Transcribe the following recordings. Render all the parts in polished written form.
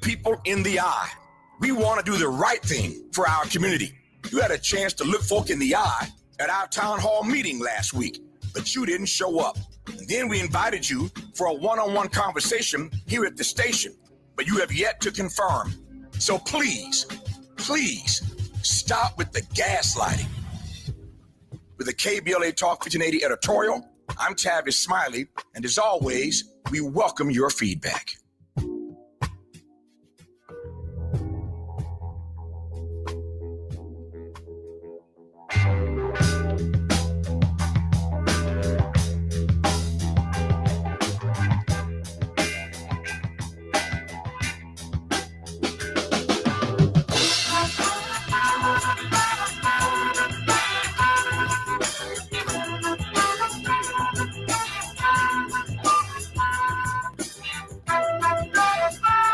people in the eye. We want to do the right thing for our community. You had a chance to look folk in the eye at our town hall meeting last week, but you didn't show up. And then we invited you for a one-on-one conversation here at the station, but you have yet to confirm. So please stop with the gaslighting. With the KBLA Talk 1580 editorial, I'm Tavis Smiley, and as always, we welcome your feedback.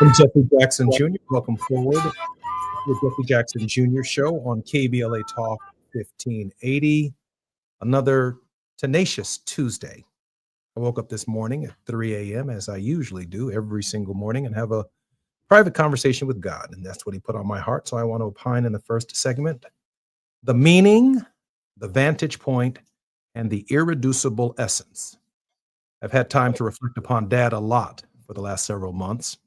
I'm Jeffrey Jackson Jr. Welcome forward to the Jeffrey Jackson Jr. Show on KBLA Talk 1580. Another tenacious Tuesday. I woke up this morning at 3 a.m. as I usually do every single morning and have a private conversation with God. And that's what he put on my heart. So I want to opine in the first segment. The meaning, the vantage point, and the irreducible essence. I've had time to reflect upon Dad a lot for the last several months.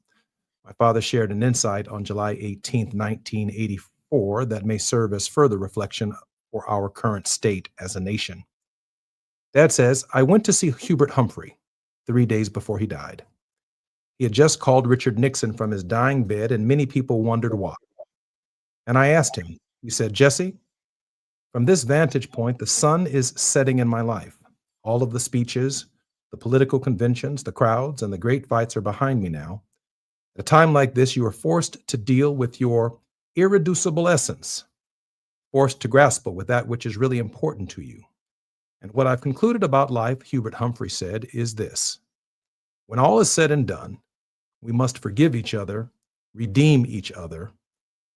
My father shared an insight on July 18th, 1984 that may serve as further reflection for our current state as a nation. Dad says, I went to see Hubert Humphrey 3 days before he died. He had just called Richard Nixon from his dying bed, and many people wondered why. And I asked him, he said, Jesse, from this vantage point, the sun is setting in my life. All of the speeches, the political conventions, the crowds, and the great fights are behind me now. At a time like this, you are forced to deal with your irreducible essence, forced to grapple with that which is really important to you. And what I've concluded about life, Hubert Humphrey said, is this. When all is said and done, we must forgive each other, redeem each other,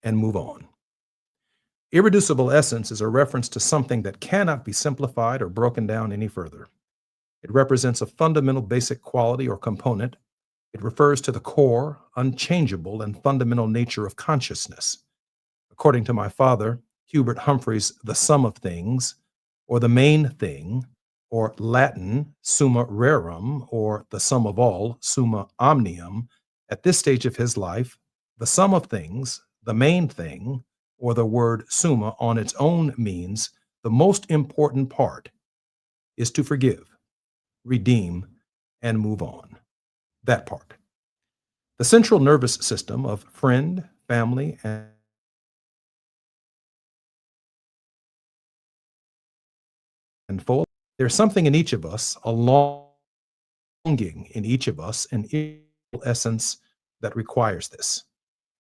and move on. Irreducible essence is a reference to something that cannot be simplified or broken down any further. It represents a fundamental basic quality or component. It refers to the core, unchangeable, and fundamental nature of consciousness. According to my father, Hubert Humphrey's The Sum of Things, or The Main Thing, or Latin, Summa Rerum, or The Sum of All, Summa Omnium, at this stage of his life, the sum of things, the main thing, or the word summa on its own means the most important part is to forgive, redeem, and move on. That part. The central nervous system of friend, family, and foe. There's something in each of us, a longing in each of us, an essence that requires this.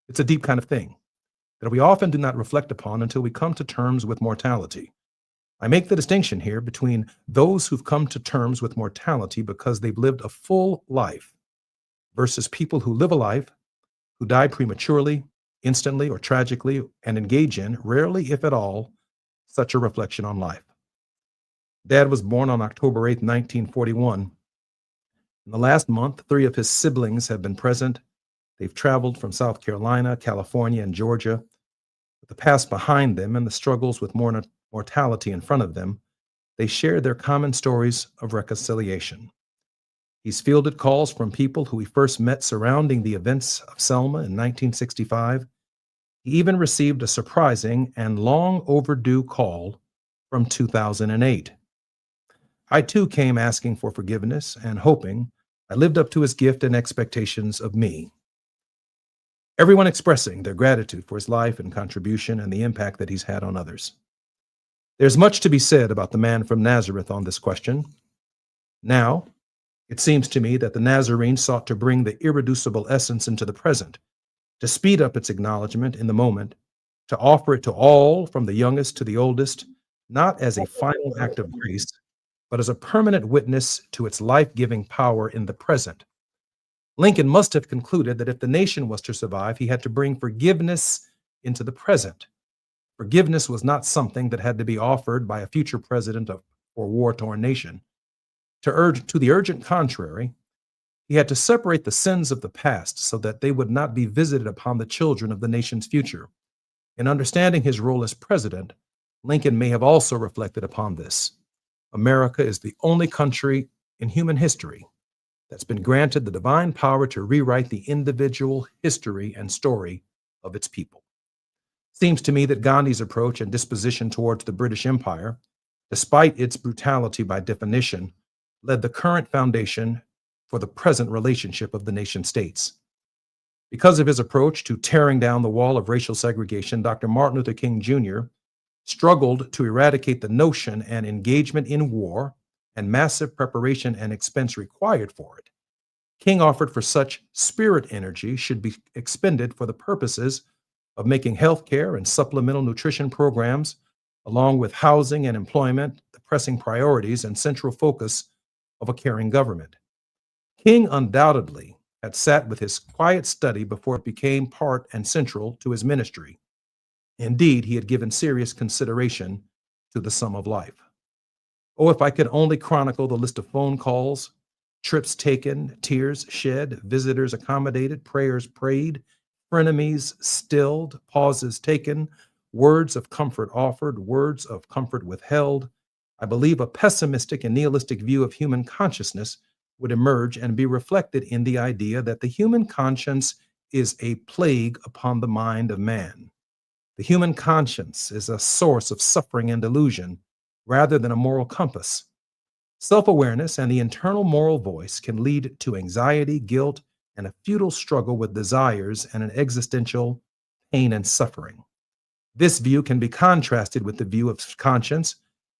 It's a deep kind of thing that we often do not reflect upon until we come to terms with mortality. I make the distinction here between those who've come to terms with mortality because they've lived a full life versus people who live a life, who die prematurely, instantly, or tragically, and engage in, rarely, if at all, such a reflection on life. Dad was born on October 8, 1941. In the last month, 3 of his siblings have been present. They've traveled from South Carolina, California, and Georgia. With the past behind them and the struggles with mortality in front of them, they share their common stories of reconciliation. He's fielded calls from people who he first met surrounding the events of Selma in 1965. He even received a surprising and long overdue call from 2008. I too came asking for forgiveness and hoping I lived up to his gift and expectations of me. Everyone expressing their gratitude for his life and contribution and the impact that he's had on others. There's much to be said about the man from Nazareth on this question. Now, it seems to me that the Nazarene sought to bring the irreducible essence into the present, to speed up its acknowledgement in the moment, to offer it to all from the youngest to the oldest, not as a final act of grace, but as a permanent witness to its life-giving power in the present. Lincoln must have concluded that if the nation was to survive, he had to bring forgiveness into the present. Forgiveness was not something that had to be offered by a future president of or war-torn nation. To the urgent contrary, He had to separate the sins of the past so that they would not be visited upon the children of the nation's future. In understanding his role as president, Lincoln may have also reflected upon this. America is the only country in human history that's been granted the divine power to rewrite the individual history and story of its people. Seems to me that Gandhi's approach and disposition towards the British Empire, despite its brutality by definition, led the current foundation for the present relationship of the nation states. Because of his approach to tearing down the wall of racial segregation, Dr. Martin Luther King Jr. struggled to eradicate the notion and engagement in war and massive preparation and expense required for it. King offered for such spirit energy should be expended for the purposes of making healthcare and supplemental nutrition programs, along with housing and employment, the pressing priorities and central focus of a caring government. King undoubtedly had sat with his quiet study before it became part and central to his ministry. Indeed, he had given serious consideration to the sum of life. Oh, if I could only chronicle the list of phone calls, trips taken, tears shed, visitors accommodated, prayers prayed, frenemies stilled, pauses taken, words of comfort offered, words of comfort withheld, I believe a pessimistic and nihilistic view of human consciousness would emerge and be reflected in the idea that the human conscience is a plague upon the mind of man. The human conscience is a source of suffering and delusion rather than a moral compass. Self-awareness and the internal moral voice can lead to anxiety, guilt, and a futile struggle with desires and an existential pain and suffering. This view can be contrasted with the view of conscience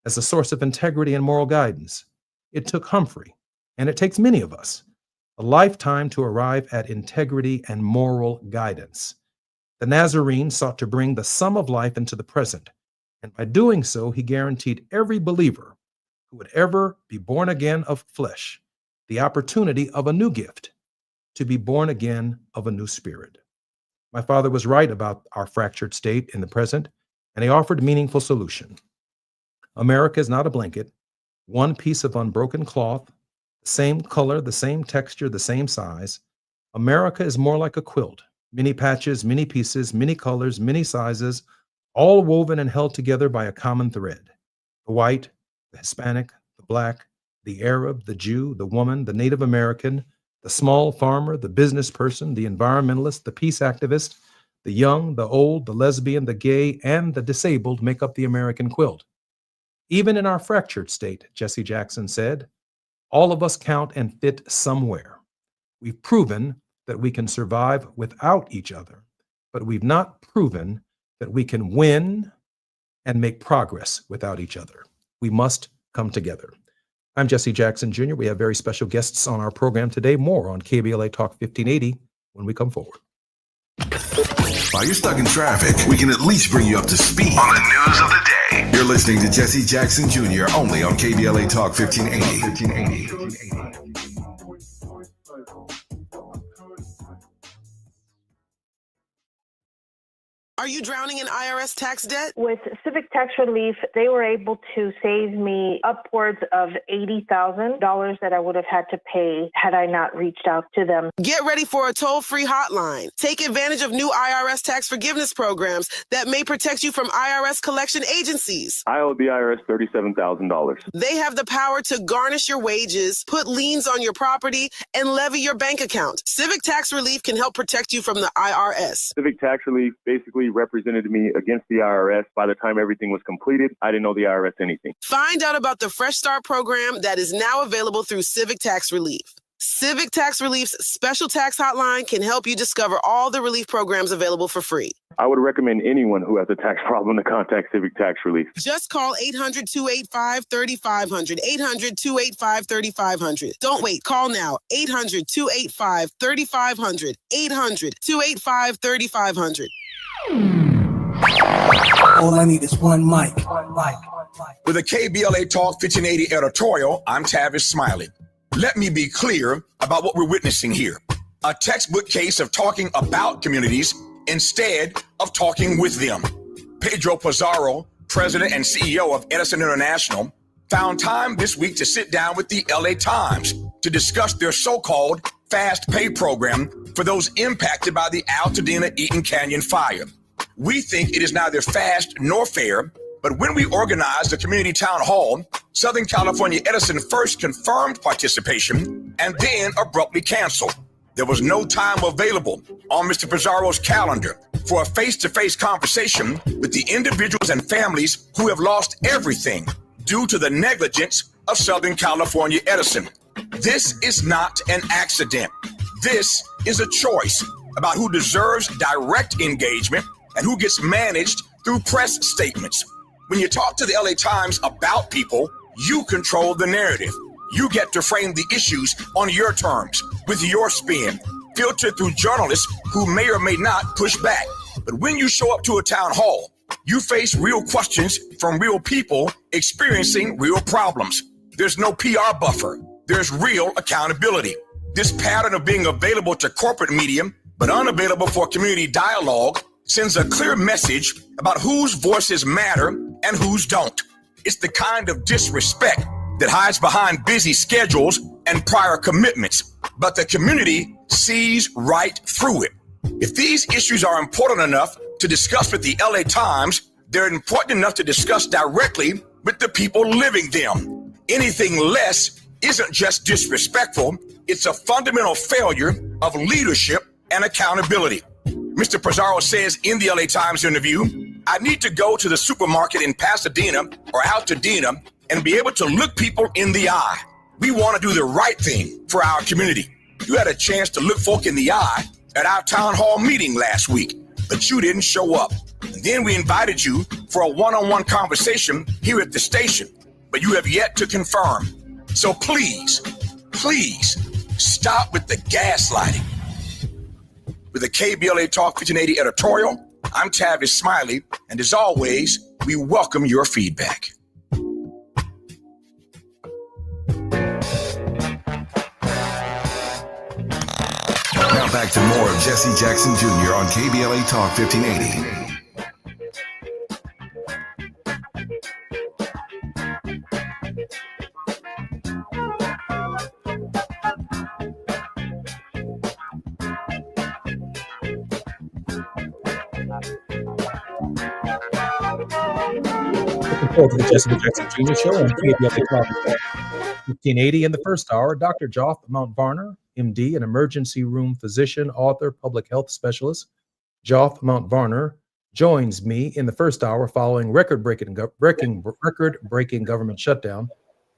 as a source of integrity and moral guidance. It took Humphrey, and it takes many of us, a lifetime to arrive at integrity and moral guidance. The Nazarene sought to bring the sum of life into the present, and by doing so, he guaranteed every believer who would ever be born again of flesh the opportunity of a new gift, to be born again of a new spirit. My father was right about our fractured state in the present, and he offered meaningful solution. America is not a blanket, one piece of unbroken cloth, the same color, the same texture, the same size. America is more like a quilt, many patches, many pieces, many colors, many sizes, all woven and held together by a common thread. The white, the Hispanic, the black, the Arab, the Jew, the woman, the Native American, the small farmer, the business person, the environmentalist, the peace activist, the young, the old, the lesbian, the gay, and the disabled make up the American quilt. Even in our fractured state, Jesse Jackson said, all of us count and fit somewhere. We've proven that we can survive without each other, but we've not proven that we can win and make progress without each other. We must come together. I'm Jesse Jackson Jr. We have very special guests on our program today. More on KBLA Talk 1580 when we come forward. While you're stuck in traffic, we can at least bring you up to speed on the news of the day. You're listening to Jesse Jackson Jr. only on KBLA Talk 1580. Are you drowning in IRS tax debt? With Civic Tax Relief, they were able to save me upwards of $80,000 that I would have had to pay had I not reached out to them. Get ready for a toll-free hotline. Take advantage of new IRS tax forgiveness programs that may protect you from IRS collection agencies. I owe the IRS $37,000. They have the power to garnish your wages, put liens on your property, and levy your bank account. Civic Tax Relief can help protect you from the IRS. Civic Tax Relief basically represented me against the IRS. By the time everything was completed, I didn't owe the IRS anything. Find out about the Fresh Start program that is now available through Civic Tax Relief. Civic Tax Relief's special tax hotline can help you discover all the relief programs available for free. I would recommend anyone who has a tax problem to contact Civic Tax Relief. Just call 800-285-3500, 800-285-3500. Don't wait, call now, 800-285-3500, 800-285-3500. All I need is one mic. With a KBLA Talk 1580 editorial, I'm Tavis Smiley. Let me be clear about what we're witnessing here. A textbook case of talking about communities instead of talking with them. Pedro Pizarro, president and CEO of Edison International, found time this week to sit down with the LA Times to discuss their so-called fast pay program for those impacted by the Altadena Eaton Canyon fire. We think it is neither fast nor fair, but when we organized the community town hall, Southern California Edison first confirmed participation and then abruptly canceled. There was no time available on Mr. Pizarro's calendar for a face-to-face conversation with the individuals and families who have lost everything due to the negligence of Southern California Edison. This is not an accident. This is a choice about who deserves direct engagement and who gets managed through press statements. When you talk to the LA Times about people, you control the narrative. You get to frame the issues on your terms, with your spin, filtered through journalists who may or may not push back. But when you show up to a town hall, you face real questions from real people experiencing real problems. There's no PR buffer. There's real accountability. This pattern of being available to corporate media, but unavailable for community dialogue, sends a clear message about whose voices matter and whose don't. It's the kind of disrespect that hides behind busy schedules and prior commitments, but the community sees right through it. If these issues are important enough to discuss with the LA Times, they're important enough to discuss directly with the people living them. Anything less isn't just disrespectful, it's a fundamental failure of leadership and accountability. Mr. Pizarro says in the LA Times interview, I need to go to the supermarket in Pasadena or Altadena and be able to look people in the eye. We want to do the right thing for our community. You had a chance to look folk in the eye at our town hall meeting last week, but you didn't show up. And then we invited you for a one-on-one conversation here at the station, but you have yet to confirm. So please stop with the gaslighting. With the KBLA Talk 1580 editorial, I'm Tavis Smiley, and as always, we welcome your feedback. Now back to more of Jesse Jackson Jr. on KBLA Talk 1580. To the Jesse Jackson Jr. Show on KBLA Talk 1580. In the first hour, Dr. Joff Mount Varner, MD, an emergency room physician, author, public health specialist. Joff Mount Varner joins me in the first hour following record-breaking government shutdown,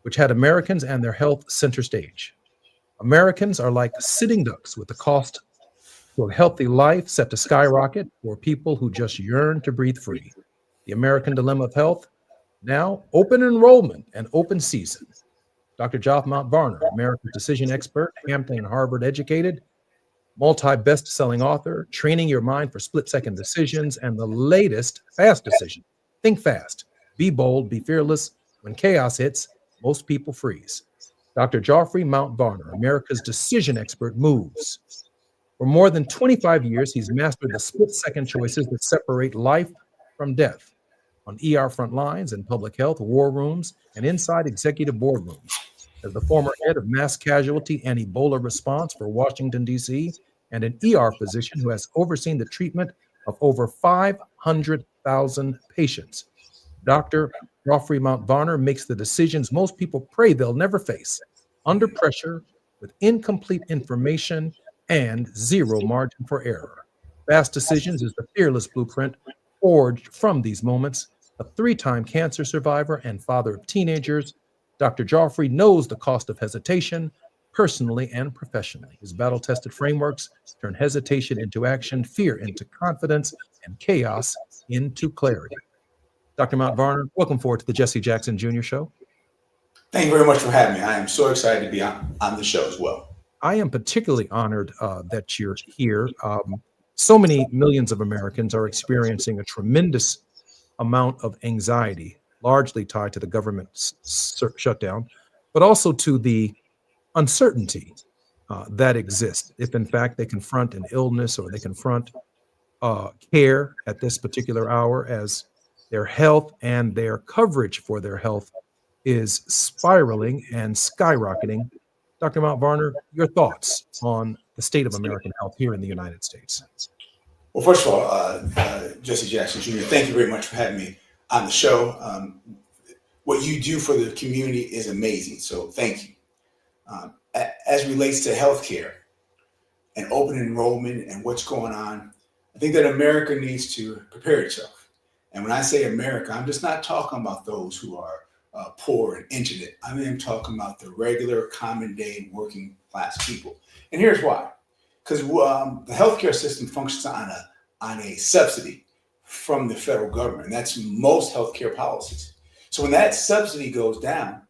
which had Americans and their health center stage. Americans are like sitting ducks with the cost to a healthy life set to skyrocket for people who just yearn to breathe free. The American dilemma of health. Now, open enrollment and open season. Dr. Joff Mount Varner, American decision expert, Hampton and Harvard educated, multi-best-selling author, training your mind for split-second decisions, and the latest fast decision. Think fast, be bold, be fearless. When chaos hits, most people freeze. Dr. Joffrey Mount Varner, America's decision expert, moves. For more than 25 years, he's mastered the split-second choices that separate life from death. On ER front lines in public health, war rooms, and inside executive boardrooms. As the former head of mass casualty and Ebola response for Washington, D.C., and an ER physician who has overseen the treatment of over 500,000 patients, Dr. Joffrey Mount Varner makes the decisions most people pray they'll never face, under pressure, with incomplete information, and zero margin for error. Fast Decisions is the fearless blueprint forged from these moments. A 3-time cancer survivor and father of teenagers, Dr. Joffrey knows the cost of hesitation, personally and professionally. His battle-tested frameworks turn hesitation into action, fear into confidence, and chaos into clarity. Dr. Mount Varner, welcome forward to the Jesse Jackson Jr. Show. Thank you very much for having me. I am so excited to be on the show as well. I am particularly honored that you're here. So many millions of Americans are experiencing a tremendous amount of anxiety, largely tied to the government shutdown, but also to the uncertainty that exists if, in fact, they confront an illness or they confront care at this particular hour, as their health and their coverage for their health is spiraling and skyrocketing Dr. Mount Varner, your thoughts on the state of American health here in the United States? Well, first of all, Jesse Jackson Jr., thank you very much for having me on the show. What you do for the community is amazing, so thank you. As relates to healthcare and open enrollment and what's going on, I think that America needs to prepare itself. And when I say America, I'm just not talking about those who are poor and indigent. I mean, I'm talking about the regular, common day working class people. And here's why. Because the healthcare system functions on a subsidy from the federal government. And that's most healthcare policies. So when that subsidy goes down,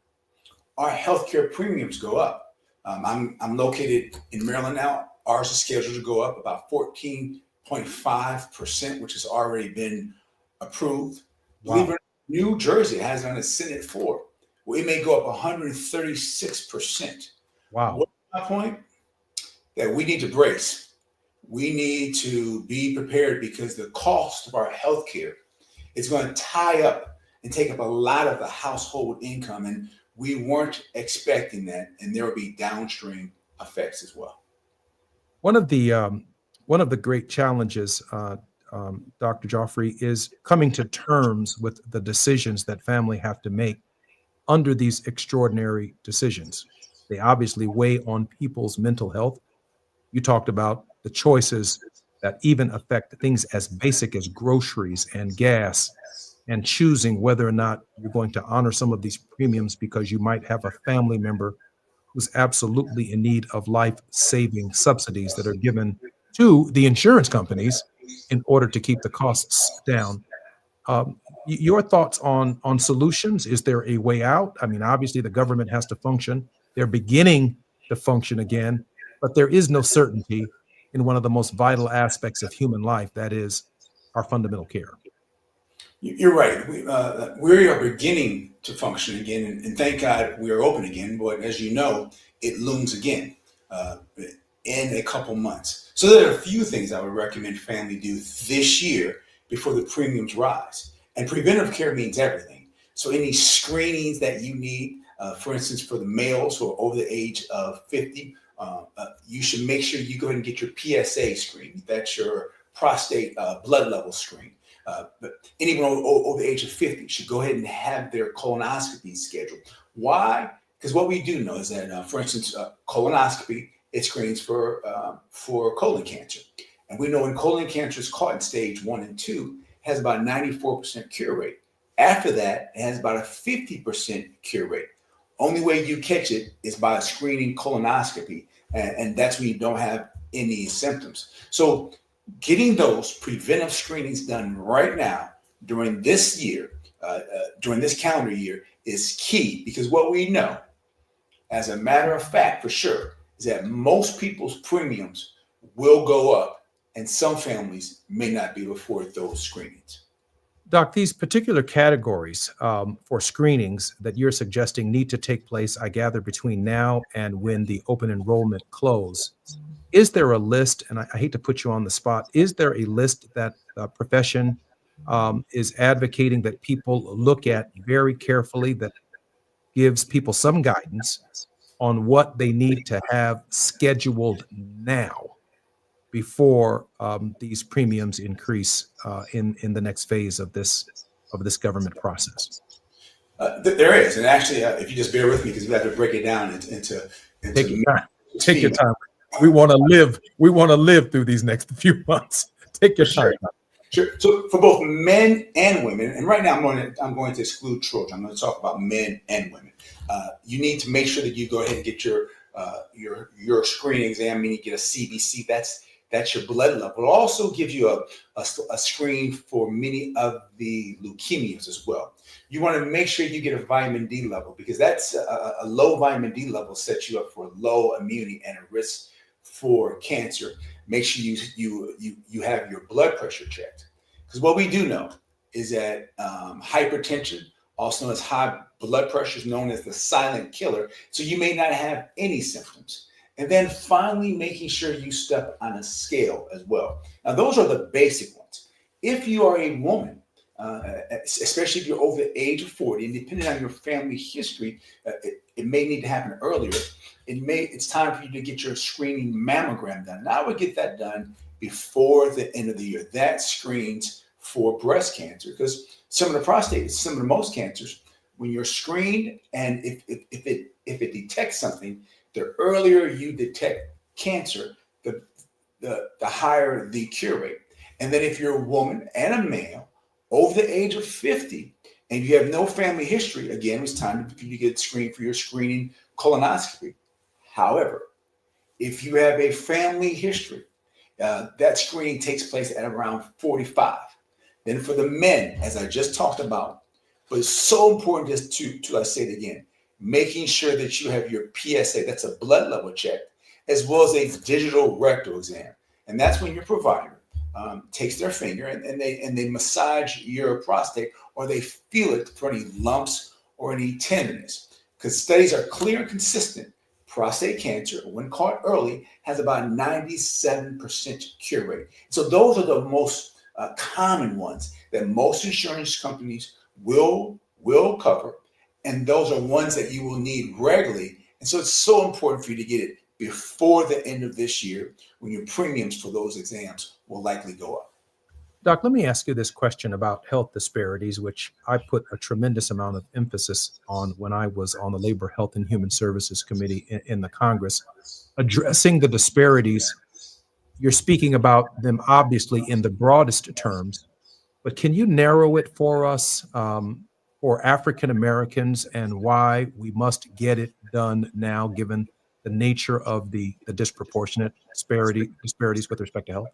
our healthcare premiums go up. I'm located in Maryland now. Ours is scheduled to go up about 14.5%, which has already been approved. Wow. Believe it or not, New Jersey has it on the Senate floor. Well, it may go up 136%. Wow. What's my point? That we need to brace. We need to be prepared because the cost of our healthcare is going to tie up and take up a lot of the household income. And we weren't expecting that. And there will be downstream effects as well. One of the great challenges, Dr. Joffrey, is coming to terms with the decisions that family have to make under these extraordinary decisions. They obviously weigh on people's mental health. You talked about the choices that even affect things as basic as groceries and gas, and choosing whether or not you're going to honor some of these premiums because you might have a family member who's absolutely in need of life-saving subsidies that are given to the insurance companies in order to keep the costs down. Your thoughts on solutions? Is there a way out? I mean, obviously the government has to function. They're beginning to function again, but there is no certainty in one of the most vital aspects of human life, that is our fundamental care. You're right. We are beginning to function again, and thank God we are open again. But as you know, it looms again in a couple months. So there are a few things I would recommend family do this year before the premiums rise. And preventive care means everything. So any screenings that you need, for instance, for the males who are over the age of 50, you should make sure you go ahead and get your PSA screen. That's your prostate blood level screen. But anyone over the age of 50 should go ahead and have their colonoscopy scheduled. Why? Because what we do know is that, for instance, colonoscopy, it screens for colon cancer. And we know when colon cancer is caught in stage 1 and 2, it has about a 94% cure rate. After that, it has about a 50% cure rate. Only way you catch it is by a screening colonoscopy. And that's when you don't have any symptoms. So getting those preventive screenings done right now during this year, during this calendar year, is key, because what we know, as a matter of fact, for sure, is that most people's premiums will go up, and some families may not be able to afford those screenings. Doc, these particular categories for screenings that you're suggesting need to take place, I gather, between now and when the open enrollment close. Is there a list, and I hate to put you on the spot, is there a list that profession is advocating that people look at very carefully, that gives people some guidance on what they need to have scheduled now before these premiums increase in the next phase of this government process? There is, and actually, if you just bear with me, because we have to break it down into take your time. Take your time. We want to live. We want to live through these next few months. Take your time. Sure. So for both men and women, and right now I'm going to exclude children. I'm going to talk about men and women. You need to make sure that you go ahead and get your screening exam. You need to get a CBC. That's your blood level. It also gives you a screen for many of the leukemias as well. You want to make sure you get a vitamin D level, because that's a low vitamin D level sets you up for low immunity and a risk for cancer. Make sure you have your blood pressure checked, because what we do know is that hypertension, also known as high blood pressure, is known as the silent killer. So you may not have any symptoms. And then finally, making sure you step on a scale as well. Now, those are the basic ones. If you are a woman especially if you're over the age of 40, and depending on your family history, it may need to happen earlier. It's time for you to get your screening mammogram done. Now I would get that done before the end of the year. That screens for breast cancer, because some of the most cancers, when you're screened, and if it detects something, the earlier you detect cancer, the higher the cure rate. And then if you're a woman and a male over the age of 50 and you have no family history, again, it's time for you to get screened for your screening colonoscopy. However, if you have a family history, that screening takes place at around 45. Then for the men, as I just talked about, but it's so important just to I say it again, making sure that you have your PSA, that's a blood level check, as well as a digital rectal exam. And that's when your provider takes their finger and they massage your prostate, or they feel it for any lumps or any tenderness. Because studies are clear and consistent. Prostate cancer, when caught early, has about a 97% cure rate. So those are the most common ones that most insurance companies will cover, and those are ones that you will need regularly. And so it's so important for you to get it before the end of this year, when your premiums for those exams will likely go up. Doc, let me ask you this question about health disparities, which I put a tremendous amount of emphasis on when I was on the Labor, Health, and Human Services Committee in the Congress. Addressing the disparities, you're speaking about them obviously in the broadest terms, but can you narrow it for us for African Americans, and why we must get it done now, given the nature of the disproportionate disparities with respect to health?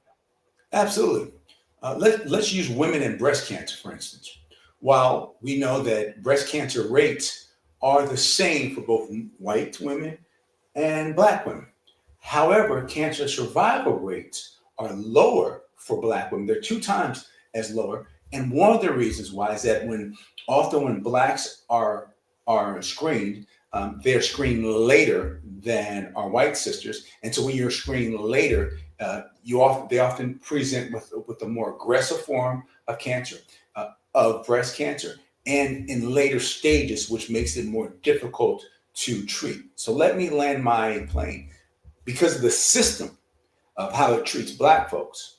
Absolutely. Let's use women and breast cancer, for instance. While we know that breast cancer rates are the same for both white women and Black women, however, cancer survival rates are lower for Black women. They're 2 times as lower. And one of the reasons why is that when Blacks are screened, they're screened later than our white sisters. And so when you're screened later, they often present with a more aggressive form of cancer, of breast cancer, and in later stages, which makes it more difficult to treat. So let me land my plane. Because of the system of how it treats Black folks,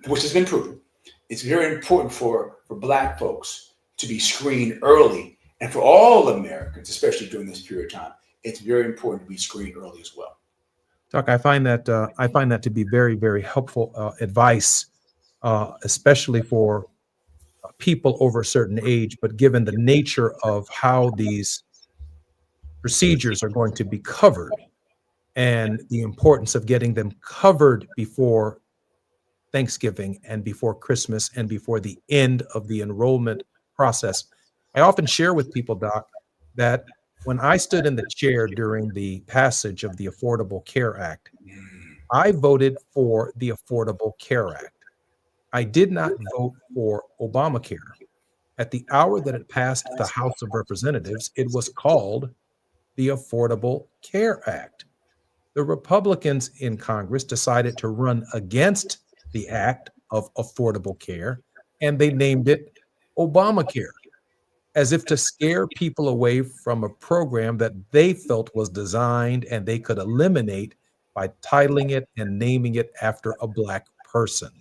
which has been proven, it's very important for Black folks to be screened early. And for all Americans, especially during this period of time, it's very important to be screened early as well. Doc, I find that to be very, very helpful advice, especially for people over a certain age. But given the nature of how these procedures are going to be covered, and the importance of getting them covered before Thanksgiving and before Christmas and before the end of the enrollment process, I often share with people, Doc, that when I stood in the chair during the passage of the Affordable Care Act, I voted for the Affordable Care Act. I did not vote for Obamacare. At the hour that it passed the House of Representatives, it was called the Affordable Care Act. The Republicans in Congress decided to run against the act of affordable care, and they named it Obamacare, as if to scare people away from a program that they felt was designed and they could eliminate by titling it and naming it after a Black person.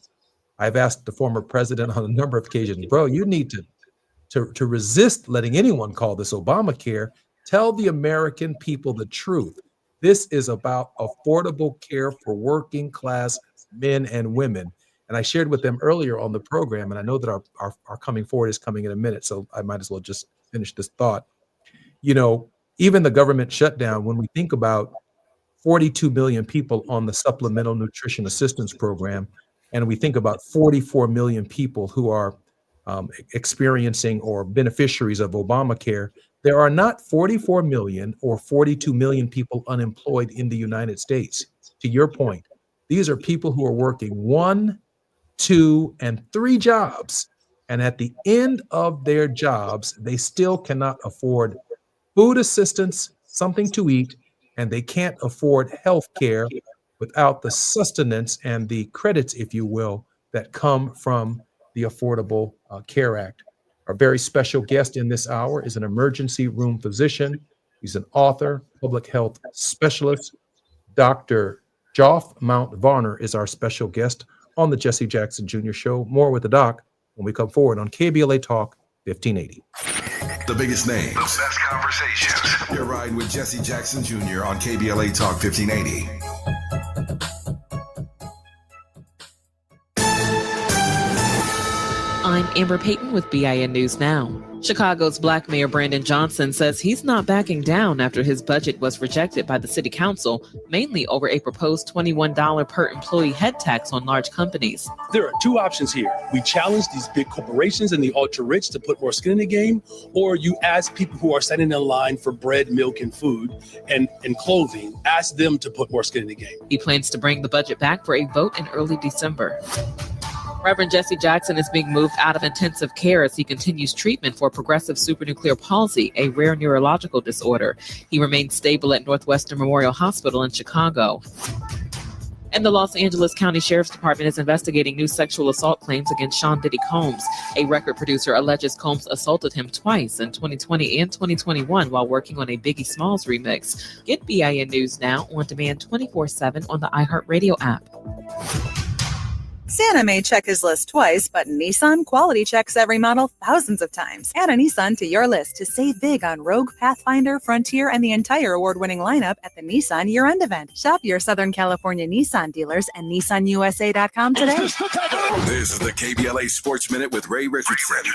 I've asked the former president on a number of occasions, bro, you need to resist letting anyone call this Obamacare. Tell the American people the truth. This is about affordable care for working class men and women. And I shared with them earlier on the program, and I know that our coming forward is coming in a minute, so I might as well just finish this thought. You know, even the government shutdown, when we think about 42 million people on the Supplemental Nutrition Assistance Program, and we think about 44 million people who are experiencing or beneficiaries of Obamacare, there are not 44 million or 42 million people unemployed in the United States. To your point, these are people who are working 1, 2, and 3 jobs. And at the end of their jobs, they still cannot afford food assistance, something to eat, and they can't afford health care without the sustenance and the credits, if you will, that come from the Affordable Care Act. Our very special guest in this hour is an emergency room physician. He's an author, public health specialist. Dr. Joff Mount Varner is our special guest on the Jesse Jackson Jr. Show. More with the doc when we come forward on KBLA Talk 1580. The biggest names, the best conversations. You're riding with Jesse Jackson Jr. on KBLA Talk 1580. I'm Amber Payton with BIN News Now. Chicago's Black Mayor Brandon Johnson says he's not backing down after his budget was rejected by the city council, mainly over a proposed $21 per employee head tax on large companies. There are two options here. We challenge these big corporations and the ultra-rich to put more skin in the game, or you ask people who are standing in line for bread, milk, and food and clothing, ask them to put more skin in the game. He plans to bring the budget back for a vote in early December. Reverend Jesse Jackson is being moved out of intensive care as he continues treatment for progressive supranuclear palsy, a rare neurological disorder. He remains stable at Northwestern Memorial Hospital in Chicago. And the Los Angeles County Sheriff's Department is investigating new sexual assault claims against Sean Diddy Combs. A record producer alleges Combs assaulted him twice in 2020 and 2021 while working on a Biggie Smalls remix. Get BIN News Now on demand 24/7 on the iHeartRadio app. Santa may check his list twice, but Nissan quality checks every model thousands of times. Add a Nissan to your list to save big on Rogue, Pathfinder, Frontier, and the entire award-winning lineup at the Nissan Year-End event. Shop your Southern California Nissan dealers and NissanUSA.com today. This is the KBLA Sports Minute with Ray Richardson.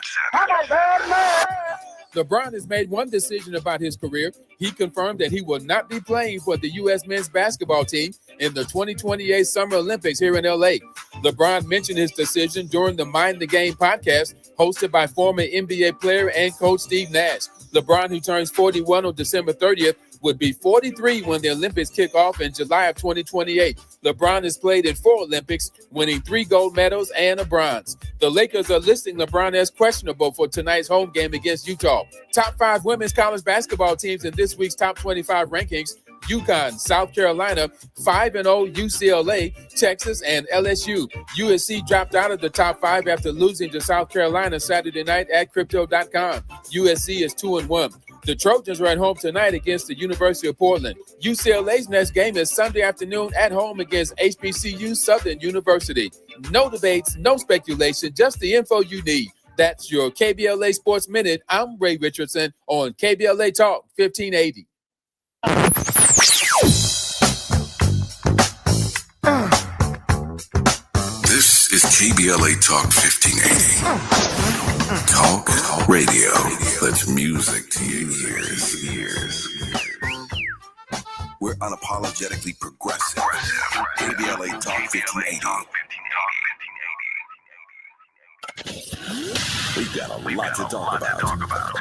LeBron has made one decision about his career. He confirmed that he will not be playing for the U.S. men's basketball team in the 2028 Summer Olympics here in L.A. LeBron mentioned his decision during the Mind the Game podcast hosted by former NBA player and coach Steve Nash. LeBron, who turns 41 on December 30th, would be 43 when the Olympics kick off in July of 2028. LeBron has played in 4 Olympics, winning 3 gold medals and a bronze. The Lakers are listing LeBron as questionable for tonight's home game against Utah. Top 5 women's college basketball teams in this week's top 25 rankings: UConn, South Carolina, 5-0 UCLA, Texas, and LSU. USC dropped out of the top 5 after losing to South Carolina Saturday night at Crypto.com. USC is 2-1. The Trojans are at home tonight against the University of Portland. UCLA's next game is Sunday afternoon at home against HBCU Southern University. No debates, no speculation, just the info you need. That's your KBLA Sports Minute. I'm Ray Richardson on KBLA Talk 1580. This is KBLA Talk 1580. Talk radio. That's music to your ears. We're unapologetically progressive. KBLA Talk 1580. We've got a lot to talk about.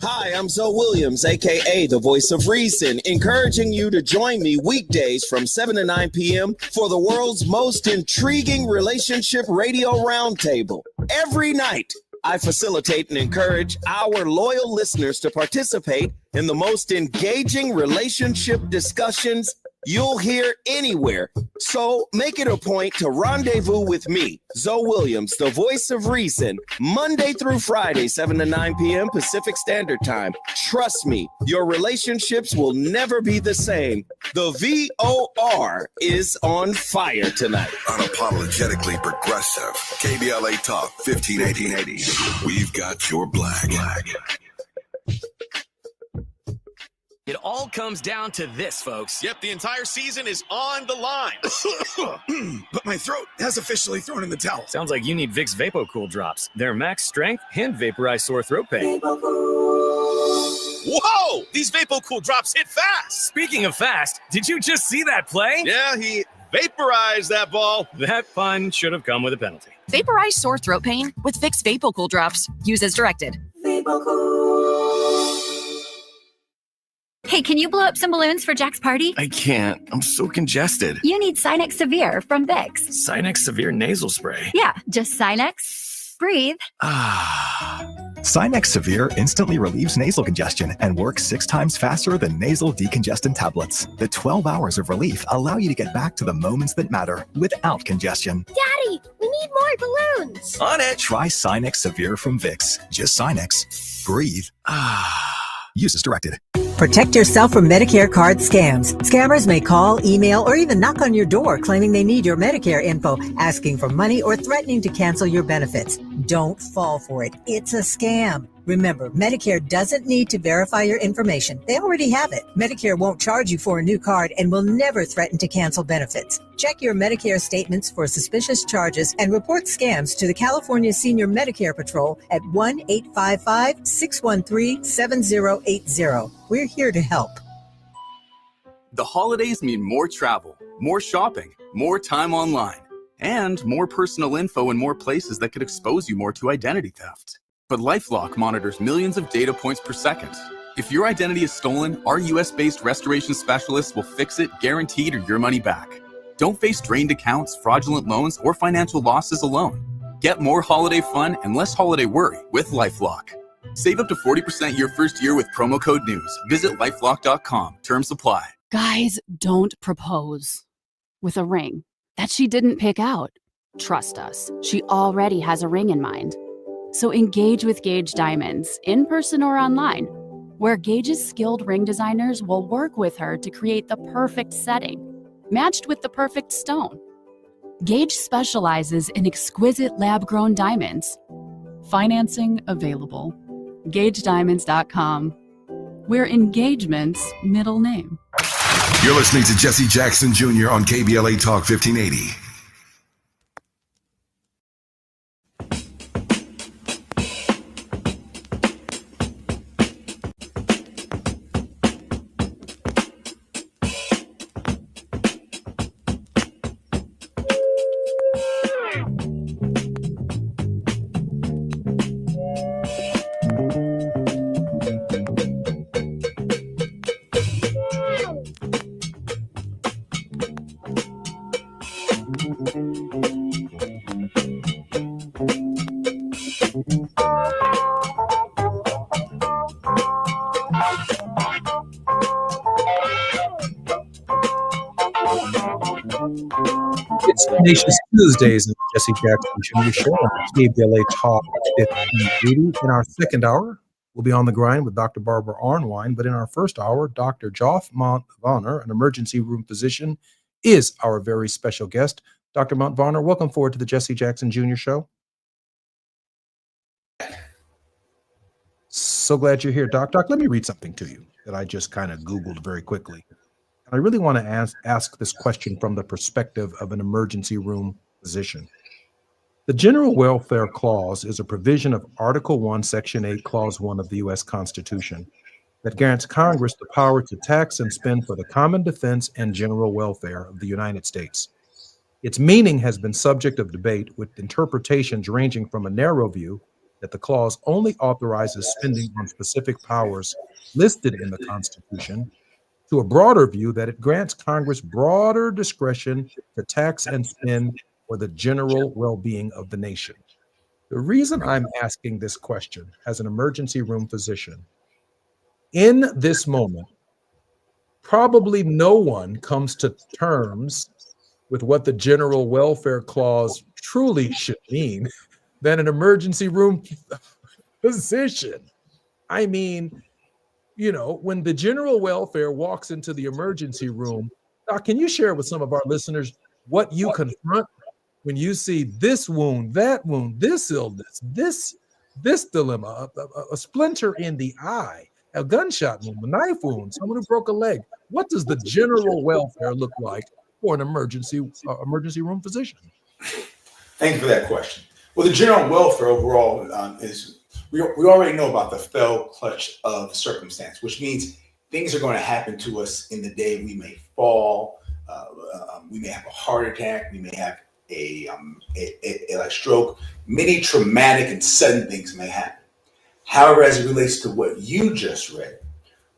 Hi, I'm Zoe Williams, a.k.a. the Voice of Reason, encouraging you to join me weekdays from 7 to 9 p.m. for the world's most intriguing relationship radio roundtable. Every night, I facilitate and encourage our loyal listeners to participate in the most engaging relationship discussions you'll hear anywhere. So make it a point to rendezvous with me, Zoe Williams, the Voice of Reason, Monday through Friday, 7 to 9 p.m. Pacific Standard Time. Trust me, your relationships will never be the same. The VOR is on fire tonight. Unapologetically progressive. KBLA Talk 1580. We've got your black. It all comes down to this, folks. Yep, the entire season is on the line. But my throat has officially thrown in the towel. Sounds like you need Vicks VapoCool drops. They're max strength and vaporize sore throat pain. Whoa! These VapoCool drops hit fast. Speaking of fast, did you just see that play? Yeah, he vaporized that ball. That pun should have come with a penalty. Vaporize sore throat pain with Vicks VapoCool drops. Use as directed. Hey, can you blow up some balloons for Jack's party? I can't. I'm so congested. You need Sinex Severe from Vicks. Sinex Severe nasal spray. Yeah, just Sinex. Breathe. Sinex Severe instantly relieves nasal congestion and works 6 times faster than nasal decongestant tablets. The 12 hours of relief allow you to get back to the moments that matter without congestion. Daddy, we need need more balloons. On it. Try Sinex Severe from Vicks. Just Sinex. Breathe. Use as directed. Protect yourself from Medicare card scams. Scammers may call, email, or even knock on your door claiming they need your Medicare info, asking for money or threatening to cancel your benefits. Don't fall for it. It's a scam. Remember, Medicare doesn't need to verify your information. They already have it. Medicare won't charge you for a new card and will never threaten to cancel benefits. Check your Medicare statements for suspicious charges and report scams to the California Senior Medicare Patrol at 1-855-613-7080. We're here to help. The holidays mean more travel, more shopping, more time online, and more personal info in more places that could expose you more to identity theft. But LifeLock monitors millions of data points per second. If your identity is stolen, our US-based restoration specialists will fix it, guaranteed, or your money back. Don't face drained accounts, fraudulent loans, or financial losses alone. Get more holiday fun and less holiday worry with LifeLock. Save up to 40% your first year with promo code NEWS. Visit lifelock.com. Terms apply. Guys, don't propose with a ring that she didn't pick out. Trust us, she already has a ring in mind. So engage with Gage Diamonds, in person or online, where Gage's skilled ring designers will work with her to create the perfect setting, matched with the perfect stone. Gage specializes in exquisite lab-grown diamonds. Financing available. GageDiamonds.com. We're engagement's middle name. You're listening to Jesse Jackson Jr. on KBLA Talk 1580. It's Tenacious Tuesdays in the Jesse Jackson Jr. Show on KBLA Talk 1580. In our second hour, we'll be on the grind with Dr. Barbara Arnwine, but in our first hour, Dr. Joff Montvarner, an emergency room physician, is our very special guest. Dr. Montvarner, welcome forward to the Jesse Jackson Jr. Show. So glad you're here, Doc. Doc, let me read something to you that I just kind of Googled very quickly. I really want to ask this question from the perspective of an emergency room physician. The General Welfare Clause is a provision of Article 1, Section 8, Clause 1 of the U.S. Constitution that grants Congress the power to tax and spend for the common defense and general welfare of the United States. Its meaning has been subject of debate, with interpretations ranging from a narrow view that the clause only authorizes spending on specific powers listed in the Constitution, to a broader view that it grants Congress broader discretion to tax and spend for the general well-being of the nation. The reason I'm asking this question as an emergency room physician, in this moment, probably no one comes to terms with what the General Welfare Clause truly should mean than an emergency room physician. I mean, you know, when the general welfare walks into the emergency room, Doc, can you share with some of our listeners what you confront when you see this wound, that wound, this illness, this dilemma, a splinter in the eye, a gunshot wound, a knife wound, someone who broke a leg? What does the general welfare look like for an emergency room physician? Thank you for that question. Well, the general welfare overall is, we already know about the fell clutch of circumstance, which means things are going to happen to us in the day. We may fall, we may have a heart attack, we may have a stroke. Many traumatic and sudden things may happen. However, as it relates to what you just read,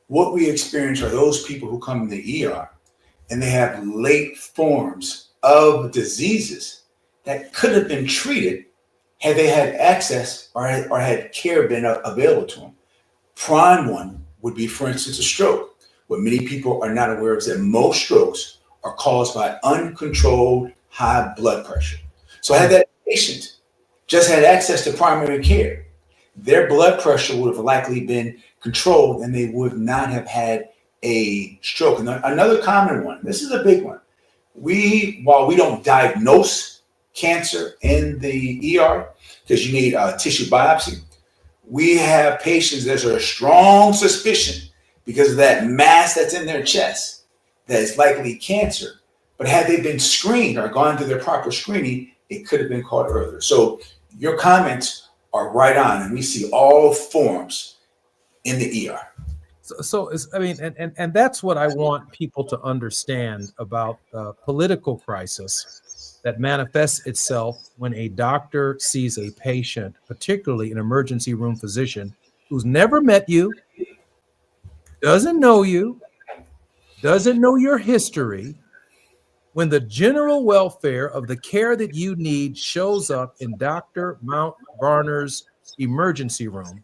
what we experience are those people who come in the ER and they have late forms of diseases that could have been treated had they had access or had care been available to them. Prime one would be, for instance, a stroke. What many people are not aware of is that most strokes are caused by uncontrolled high blood pressure. So had that patient just had access to primary care, their blood pressure would have likely been controlled and they would not have had a stroke. And another common one, this is a big one. While we don't diagnose cancer in the ER because you need a tissue biopsy, we have patients that are a strong suspicion because of that mass that's in their chest that is likely cancer. But had they been screened or gone through their proper screening, it could have been caught earlier. So your comments are right on, and we see all forms in the ER. And that's what I want people to understand about the political crisis that manifests itself when a doctor sees a patient, particularly an emergency room physician, who's never met you, doesn't know you, doesn't know your history. When the general welfare of the care that you need shows up in Dr. Mount Varner's emergency room,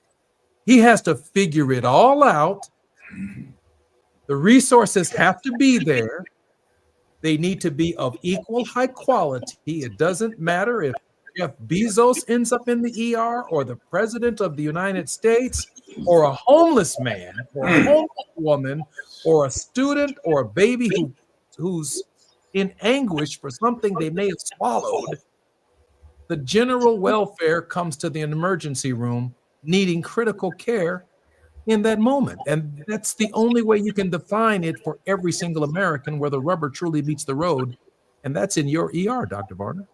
he has to figure it all out. The resources have to be there. They need to be of equal high quality. It doesn't matter if Jeff Bezos ends up in the ER or the president of the United States or a homeless man or a homeless woman or a student or a baby who's in anguish for something they may have swallowed. The general welfare comes to the emergency room needing critical care in that moment. And that's the only way you can define it for every single American where the rubber truly meets the road. And that's in your ER, Dr. Varner.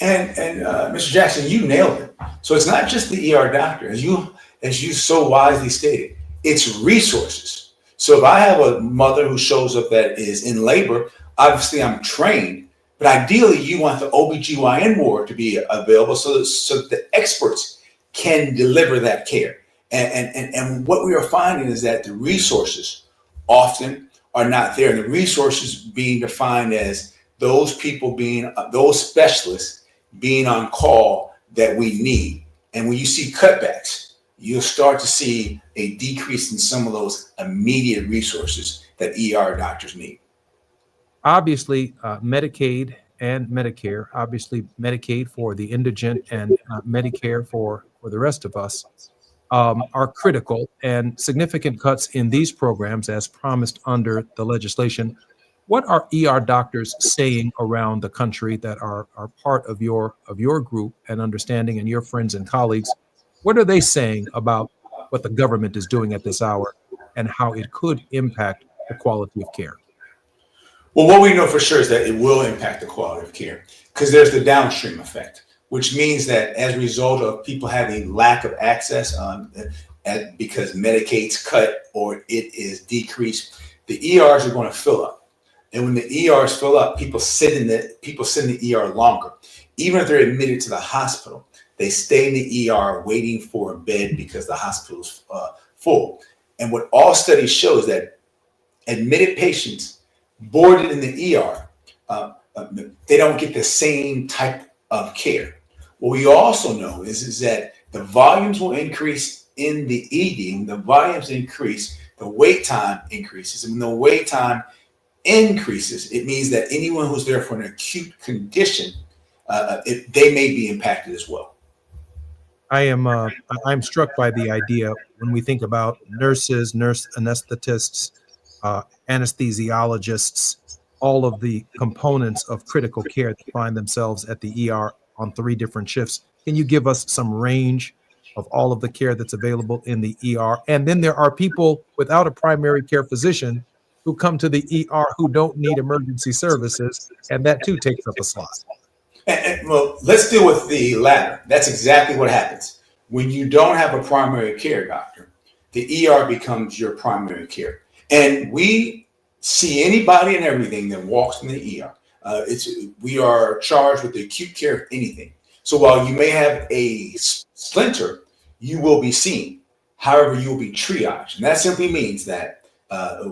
And Mr. Jackson, you nailed it. So it's not just the ER doctor, as you so wisely stated, it's resources. So if I have a mother who shows up that is in labor, obviously I'm trained, but ideally you want the OBGYN ward to be available so that the experts can deliver that care. And what we are finding is that the resources often are not there. And the resources being defined as those people those specialists being on call that we need. And when you see cutbacks, you'll start to see a decrease in some of those immediate resources that ER doctors need. Obviously, Medicaid and Medicare, obviously Medicaid for the indigent and Medicare for the rest of us, are critical, and significant cuts in these programs as promised under the legislation. What are ER doctors saying around the country that are part of your group and understanding, and your friends and colleagues? What are they saying about what the government is doing at this hour and how it could impact the quality of care? Well, what we know for sure is that it will impact the quality of care because there's the downstream effect, which means that as a result of people having lack of access because Medicaid's cut or it is decreased, the ERs are going to fill up. And when the ERs fill up, people sit in the ER longer. Even if they're admitted to the hospital, they stay in the ER waiting for a bed because the hospital is full. And what all studies show is that admitted patients boarded in the ER, they don't get the same type of care. What we also know is that the volumes will increase in the ED, the volumes increase, the wait time increases. And when the wait time increases, it means that anyone who's there for an acute condition, they may be impacted as well. I'm struck by the idea when we think about nurses, nurse anesthetists, anesthesiologists, all of the components of critical care that find themselves at the ER on 3 different shifts. Can you give us some range of all of the care that's available in the ER? And then there are people without a primary care physician who come to the ER who don't need emergency services, and that too takes up a slot. Well, let's deal with the latter. That's exactly what happens. When you don't have a primary care doctor, the ER becomes your primary care. And we see anybody and everything that walks in the ER. We are charged with the acute care of anything. So while you may have a splinter, you will be seen. However, you will be triaged. And that simply means that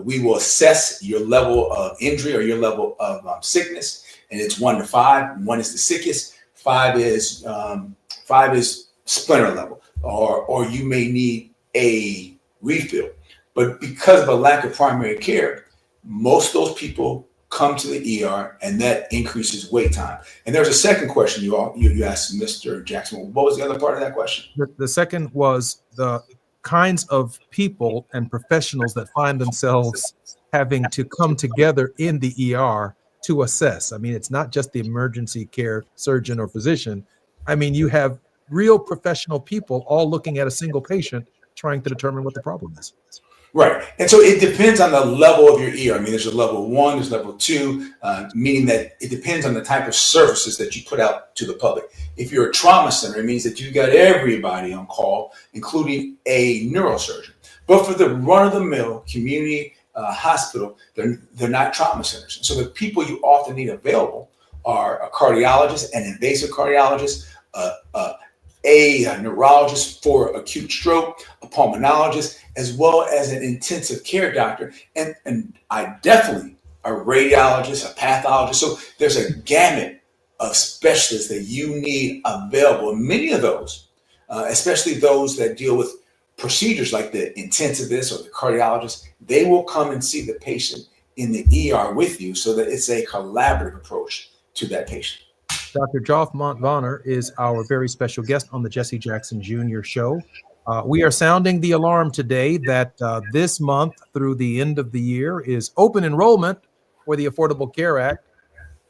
we will assess your level of injury or your level of sickness. And it's 1 to 5. 1 is the sickest. 5 is splinter level, or you may need a refill. But because of a lack of primary care, most of those people come to the ER, and that increases wait time. And there's a second question you asked Mr. Jackson. What was the other part of that question? The second was the kinds of people and professionals that find themselves having to come together in the ER to assess. I mean, it's not just the emergency care surgeon or physician. I mean, you have real professional people all looking at a single patient trying to determine what the problem is. Right. And so it depends on the level of your ER. I mean, there's a level 1, there's level 2, meaning that it depends on the type of services that you put out to the public. If you're a trauma center, it means that you got everybody on call, including a neurosurgeon. But for the run-of-the-mill community hospital, they're not trauma centers. So the people you often need available are a cardiologist, an invasive cardiologist, a neurologist for acute stroke, a pulmonologist, as well as an intensive care doctor, and I definitely a radiologist, a pathologist. So there's a gamut of specialists that you need available. And many of those, especially those that deal with procedures like the intensivist or the cardiologist, they will come and see the patient in the ER with you so that it's a collaborative approach to that patient. Dr. Joff Montvarner is our very special guest on the Jesse Jackson Jr. Show. We are sounding the alarm today that this month through the end of the year is open enrollment for the Affordable Care Act.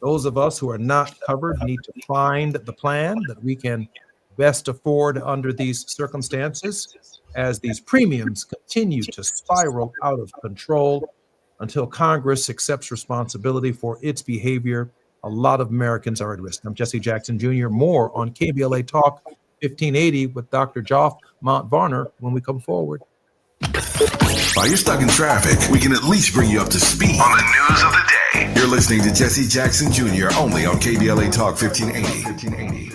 Those of us who are not covered need to find the plan that we can best afford under these circumstances as these premiums continue to spiral out of control until Congress accepts responsibility for its behavior. A lot of Americans are at risk. I'm Jesse Jackson Jr. More on KBLA Talk 1580 with Dr. Joff Montvarner when we come forward. While you're stuck in traffic, we can at least bring you up to speed on the news of the day. You're listening to Jesse Jackson Jr. only on KBLA Talk 1580.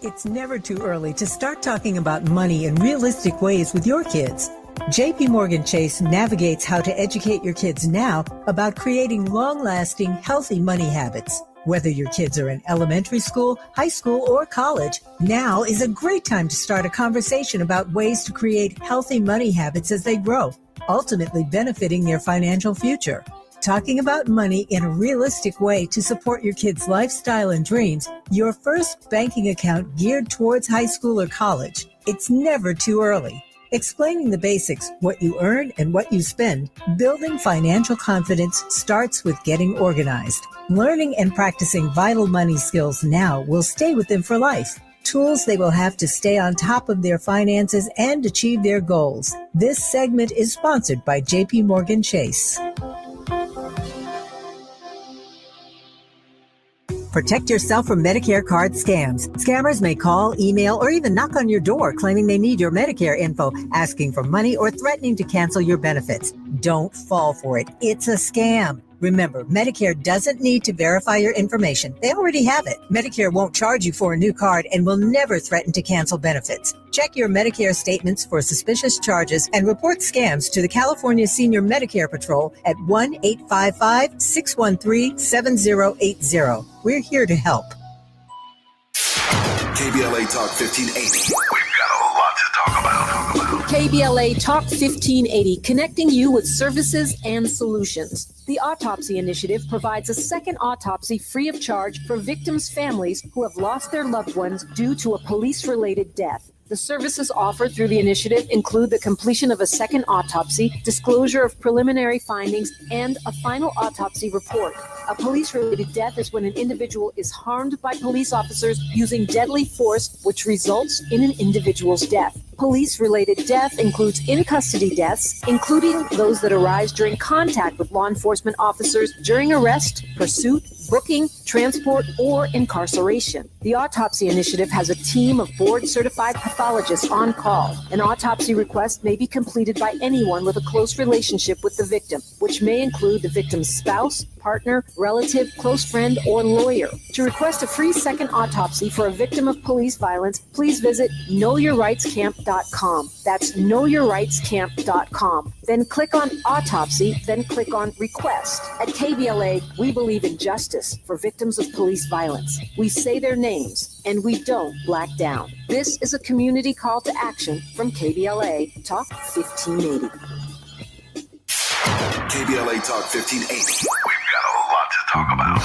It's never too early to start talking about money in realistic ways with your kids. JP Morgan Chase navigates how to educate your kids now about creating long-lasting, healthy money habits. Whether your kids are in elementary school, high school, or college, now is a great time to start a conversation about ways to create healthy money habits as they grow, ultimately benefiting their financial future. Talking about money in a realistic way to support your kids' lifestyle and dreams, your first banking account geared towards high school or college. It's never too early. Explaining the basics, what you earn and what you spend, building financial confidence starts with getting organized. Learning and practicing vital money skills now will stay with them for life. Tools they will have to stay on top of their finances and achieve their goals. This segment is sponsored by JP Morgan Chase. Protect yourself from Medicare card scams. Scammers may call, email, or even knock on your door claiming they need your Medicare info, asking for money or threatening to cancel your benefits. Don't fall for it. It's a scam. Remember, Medicare doesn't need to verify your information. They already have it. Medicare won't charge you for a new card and will never threaten to cancel benefits. Check your Medicare statements for suspicious charges and report scams to the California Senior Medicare Patrol at 1-855-613-7080. We're here to help. KBLA Talk 1580. We've got a lot to talk about. KBLA Talk 1580, connecting you with services and solutions. The Autopsy Initiative provides a second autopsy free of charge for victims' families who have lost their loved ones due to a police-related death. The services offered through the initiative include the completion of a second autopsy, disclosure of preliminary findings, and a final autopsy report. A police-related death is when an individual is harmed by police officers using deadly force, which results in an individual's death. Police-related death includes in-custody deaths, including those that arise during contact with law enforcement officers during arrest, pursuit, booking, transport, or incarceration. The Autopsy Initiative has a team of board-certified pathologists on call. An autopsy request may be completed by anyone with a close relationship with the victim, which may include the victim's spouse, partner, relative, close friend, or lawyer. To request a free second autopsy for a victim of police violence, please visit knowyourrightscamp.com. That's knowyourrightscamp.com. Then click on autopsy, then click on request. At KBLA, we believe in justice for victims of police violence. We say their names, and we don't black down. This is a community call to action from KBLA Talk 1580. KBLA Talk 1580. We've got a lot to talk about.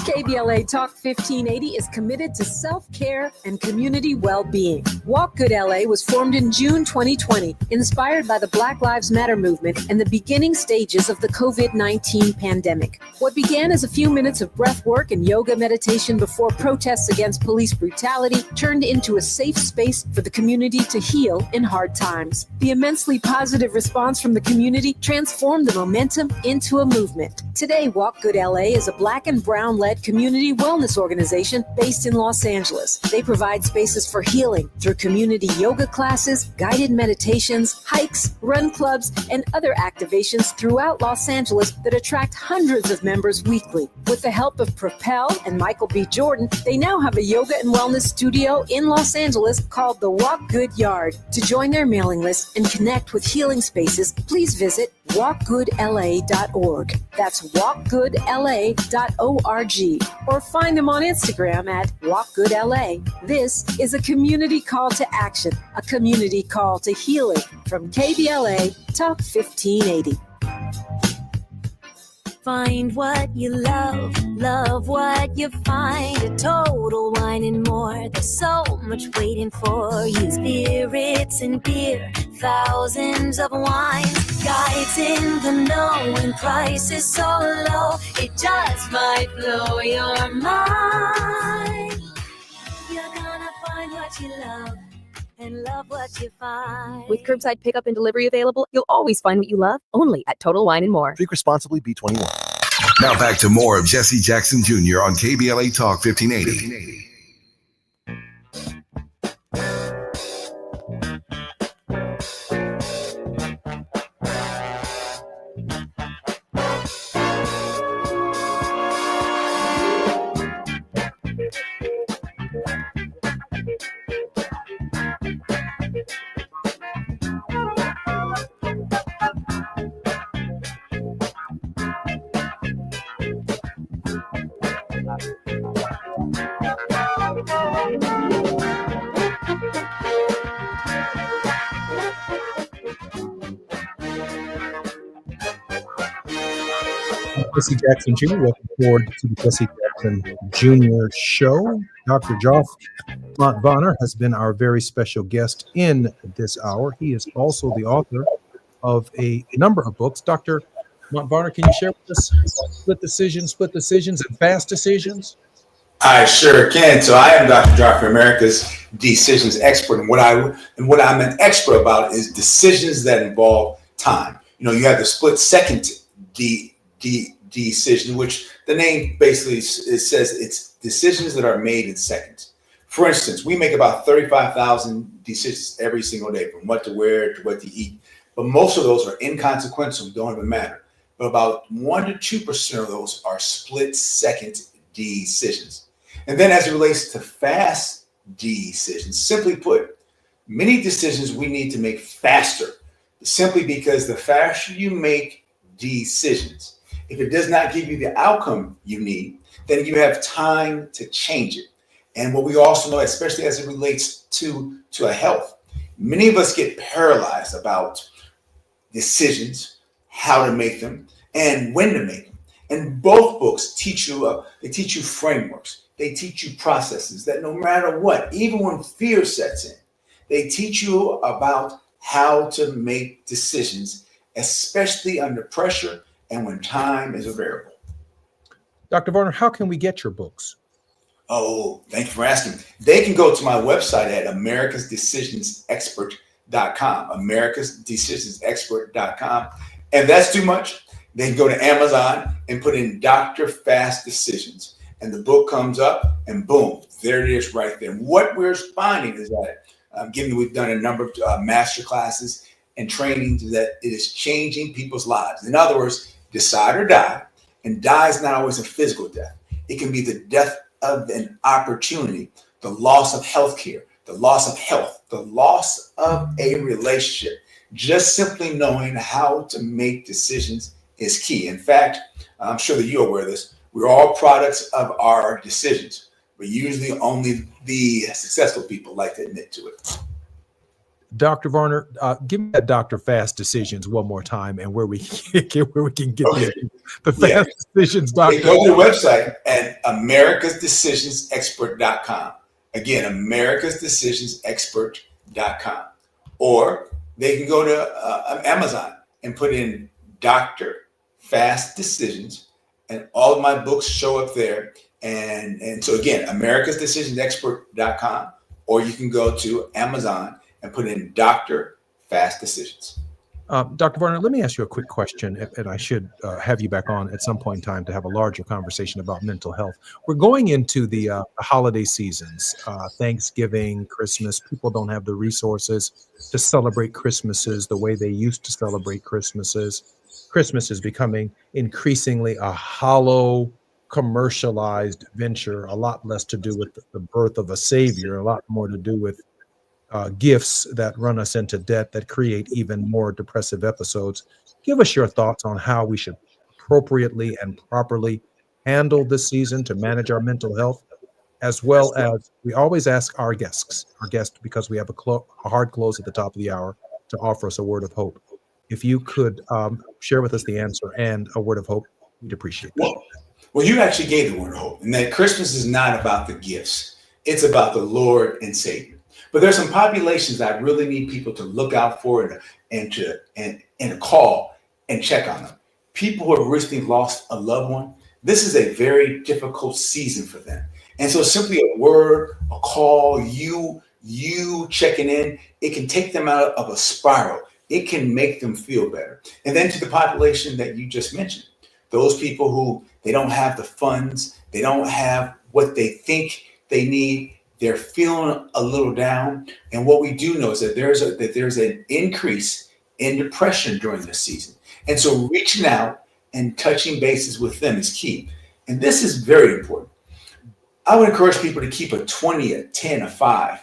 KBLA Talk 1580 is committed to self-care and community well-being. Walk Good LA was formed in June 2020, inspired by the Black Lives Matter movement and the beginning stages of the COVID-19 pandemic. What began as a few minutes of breath work and yoga meditation before protests against police brutality turned into a safe space for the community to heal in hard times. The immensely positive response from the community transformed the momentum into a movement. Today, Walk Good LA is a Black and Brown-led community wellness organization based in Los Angeles. They provide spaces for healing through community yoga classes, guided meditations, hikes, run clubs, and other activations throughout Los Angeles that attract hundreds of members weekly. With the help of Propel and Michael B. Jordan, they now have a yoga and wellness studio in Los Angeles called the Walk Good Yard. To join their mailing list and connect with healing spaces, please visit walkgoodla.org. That's walkgoodla.org. Or find them on Instagram at walkgoodla. This is a community call to action, a community call to healing from KBLA Talk 1580. Find what you love, love what you find. A Total Wine and More. There's so much waiting for you. Spirits and beer, thousands of wines. Guides in the know and prices so low, it just might blow your mind. You're gonna find what you love and love what you find. With curbside pickup and delivery available, you'll always find what you love, only at Total Wine and More. Drink responsibly, B21. Now back to more of Jesse Jackson Jr. on KBLA Talk 1580. Jesse Jackson Jr. Welcome forward to the Jesse Jackson Jr. Show. Dr. Joff Montvonner has been our very special guest in this hour. He is also the author of a number of books. Dr. Montvonner, can you share with us split decisions, and fast decisions? I sure can. So I am Dr. Joff, America's decisions expert, and what I'm an expert about is decisions that involve time. You know, you have the split second decision, which the name basically says it's decisions that are made in seconds. For instance, we make about 35,000 decisions every single day, from what to wear to what to eat. But most of those are inconsequential, don't even matter. But about 1% to 2% of those are split second decisions. And then as it relates to fast decisions, simply put, many decisions we need to make faster, simply because the faster you make decisions, if it does not give you the outcome you need, then you have time to change it. And what we also know, especially as it relates to a health, many of us get paralyzed about decisions, how to make them, and when to make them. And both books teach you, they teach you frameworks. They teach you processes that no matter what, even when fear sets in, they teach you about how to make decisions, especially under pressure and when time is a variable. Dr. Varner, how can we get your books? Oh, thank you for asking. They can go to my website at americasdecisionsexpert.com, americasdecisionsexpert.com. And that's too much. They can go to Amazon and put in Dr. Fast Decisions, and the book comes up, and boom, there it is right there. And what we're finding is that, given that we've done a number of master classes and trainings, that it is changing people's lives. In other words, decide or die. And die is not always a physical death. It can be the death of an opportunity, the loss of health care, the loss of health, the loss of a relationship. Just simply knowing how to make decisions is key. In fact, I'm sure that you're aware of this. We're all products of our decisions, but usually only the successful people like to admit to it. Dr. Varner, give me that Dr. Fast Decisions one more time, and where we can get the Fast Decisions. Dr. Go to the website at americasdecisionsexpert.com. Again, americasdecisionsexpert.com. Or they can go to Amazon and put in Dr. Fast Decisions, and all of my books show up there. And so again, americasdecisionsexpert.com, or you can go to Amazon and put in Dr. Fast Decisions. Dr. Varner, let me ask you a quick question, and I should have you back on at some point in time to have a larger conversation about mental health. We're going into the holiday seasons, Thanksgiving, Christmas. People don't have the resources to celebrate Christmases the way they used to celebrate Christmases. Christmas is becoming increasingly a hollow, commercialized venture, a lot less to do with the birth of a savior, a lot more to do with gifts that run us into debt, that create even more depressive episodes. Give us your thoughts on how we should appropriately and properly handle this season to manage our mental health, as well as we always ask our guests, because we have a hard close at the top of the hour, to offer us a word of hope. If you could share with us the answer and a word of hope, we'd appreciate that. Well, you actually gave the word of hope, and that Christmas is not about the gifts. It's about the Lord and Savior. But there's some populations that I really need people to look out for and to call and check on them. People who have recently lost a loved one. This is a very difficult season for them. And so simply a word, a call, you checking in, it can take them out of a spiral. It can make them feel better. And then to the population that you just mentioned, those people who they don't have the funds, they don't have what they think they need, they're feeling a little down. And what we do know is that there's an increase in depression during this season. And so reaching out and touching bases with them is key. And this is very important. I would encourage people to keep a 20, a 10, a 5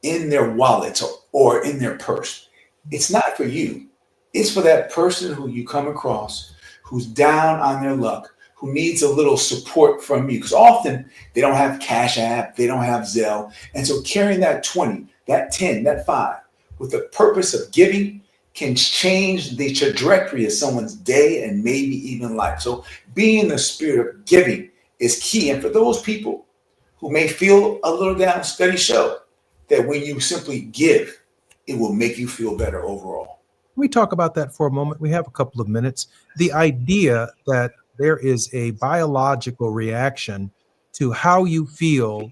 in their wallets or in their purse. It's not for you. It's for that person who you come across who's down on their luck, who needs a little support from you, because often they don't have Cash App, they don't have Zelle. And so carrying that 20, that 10, that 5 with the purpose of giving can change the trajectory of someone's day and maybe even life. So being in the spirit of giving is key. And for those people who may feel a little down, studies show that when you simply give, it will make you feel better overall. Can we talk about that for a moment? We have a couple of minutes. The idea that there is a biological reaction to how you feel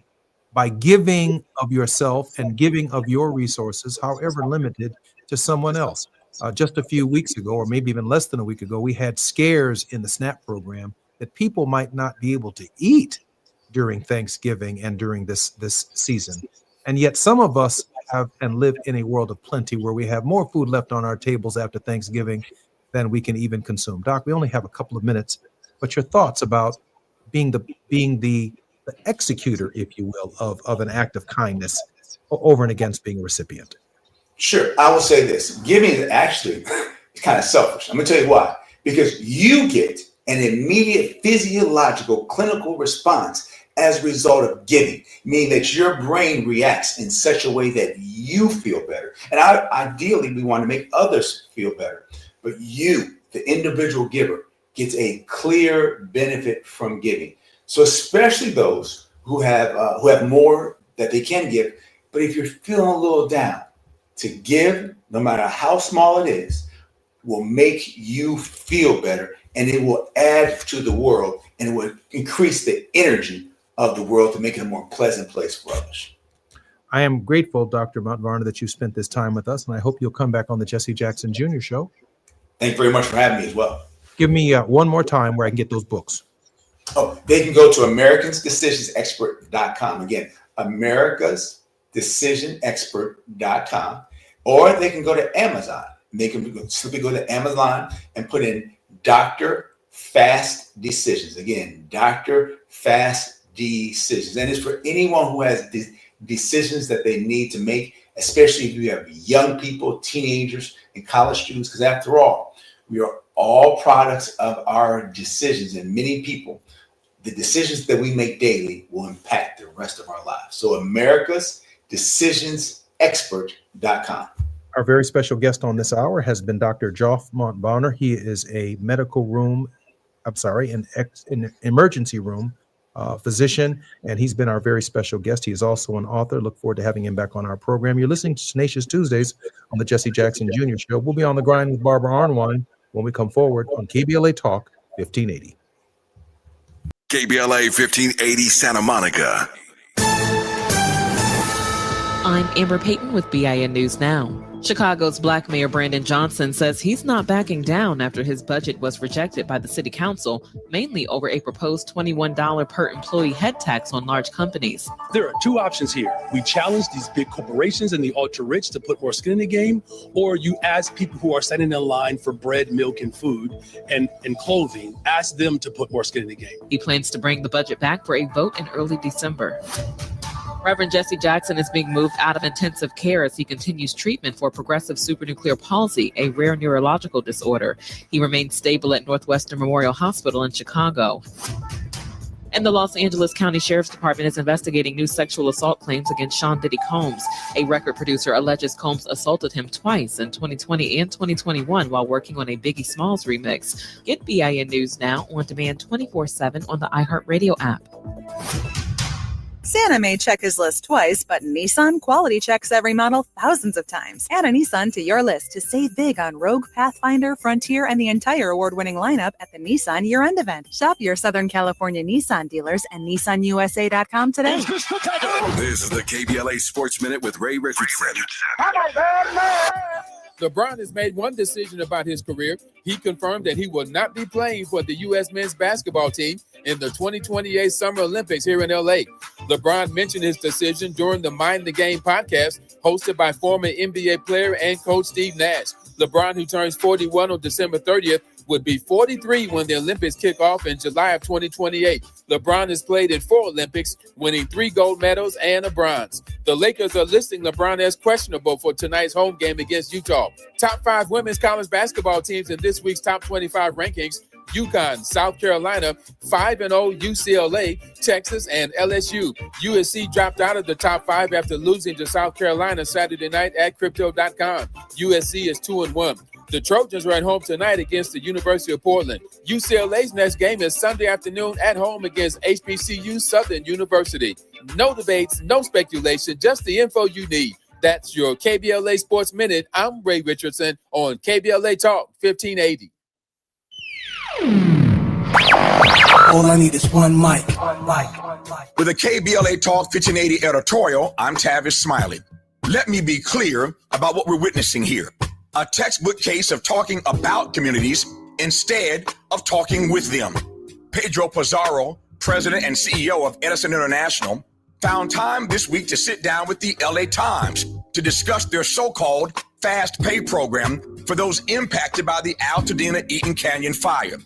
by giving of yourself and giving of your resources, however limited, to someone else. Just a few weeks ago, or maybe even less than a week ago, we had scares in the SNAP program that people might not be able to eat during Thanksgiving and during this season. And yet some of us have and live in a world of plenty where we have more food left on our tables after Thanksgiving than we can even consume. Doc, we only have a couple of minutes, but your thoughts about being the executor, if you will, of an act of kindness over and against being a recipient. Sure. I will say this. Giving is actually kind of selfish. I'm going to tell you why. Because you get an immediate physiological clinical response as a result of giving, meaning that your brain reacts in such a way that you feel better. And ideally, we want to make others feel better. But you, the individual giver, gets a clear benefit from giving. So especially those who have more that they can give. But if you're feeling a little down, to give, no matter how small it is, will make you feel better, and it will add to the world, and it will increase the energy of the world to make it a more pleasant place for others. I am grateful, Dr. Montvarner, that you spent this time with us, and I hope you'll come back on the Jesse Jackson Jr. Show. Thank you very much for having me as well. Give me one more time where I can get those books. Oh, they can go to americasdecisionsexpert.com. Again, americasdecisionexpert.com. Or they can go to Amazon. They can simply go to Amazon and put in Dr. Fast Decisions. Again, Dr. Fast Decisions. And it's for anyone who has decisions that they need to make, especially if you have young people, teenagers, and college students, because after all, we are all products of our decisions, and many people, the decisions that we make daily will impact the rest of our lives. So americasdecisionsexpert.com. Our very special guest on this hour has been Dr. Joff Montbonner. He is an emergency room physician, and he's been our very special guest. He is also an author. Look forward to having him back on our program. You're listening to Tenacious Tuesdays on the Jesse Jackson Jr. Show. We'll be on the grind with Barbara Arnwine when we come forward on KBLA Talk 1580. KBLA 1580 Santa Monica. I'm Amber Payton with BIN News Now. Chicago's Black Mayor Brandon Johnson says he's not backing down after his budget was rejected by the city council, mainly over a proposed $21 per employee head tax on large companies. There are two options here. We challenge these big corporations and the ultra-rich to put more skin in the game, or you ask people who are standing in line for bread, milk, and food and clothing, ask them to put more skin in the game. He plans to bring the budget back for a vote in early December. Reverend Jesse Jackson is being moved out of intensive care as he continues treatment for progressive supranuclear palsy, a rare neurological disorder. He remains stable at Northwestern Memorial Hospital in Chicago. And the Los Angeles County Sheriff's Department is investigating new sexual assault claims against Sean Diddy Combs. A record producer alleges Combs assaulted him twice in 2020 and 2021 while working on a Biggie Smalls remix. Get BIN News Now on demand 24/7 on the iHeartRadio app. Santa may check his list twice, but Nissan quality checks every model thousands of times. Add a Nissan to your list to save big on Rogue, Pathfinder, Frontier, and the entire award-winning lineup at the Nissan Year-End event. Shop your Southern California Nissan dealers and NissanUSA.com today. This is the KBLA Sports Minute with Ray Richardson. LeBron has made one decision about his career. He confirmed that he will not be playing for the U.S. men's basketball team in the 2028 Summer Olympics here in L.A. LeBron mentioned his decision during the Mind the Game podcast hosted by former NBA player and coach Steve Nash. LeBron, who turns 41 on December 30th, would be 43 when the Olympics kick off in July of 2028. LeBron has played in 4 Olympics, winning 3 gold medals and a bronze. The Lakers are listing LeBron as questionable for tonight's home game against Utah. Top 5 women's college basketball teams in this week's top 25 rankings: UConn, South Carolina, 5-0 UCLA, Texas, and LSU. USC dropped out of the top 5 after losing to South Carolina Saturday night at Crypto.com. USC is 2-1. The Trojans are at home tonight against the University of Portland. UCLA's next game is Sunday afternoon at home against HBCU Southern University. No debates, no speculation, just the info you need. That's your KBLA Sports Minute. I'm Ray Richardson on KBLA Talk 1580. All I need is one mic. With a KBLA Talk 1580 editorial, I'm Tavis Smiley. Let me be clear about what we're witnessing here. A textbook case of talking about communities instead of talking with them. Pedro Pizarro, president and CEO of Edison International, found time this week to sit down with the LA Times to discuss their so-called fast pay program for those impacted by the Altadena Eaton Canyon fire.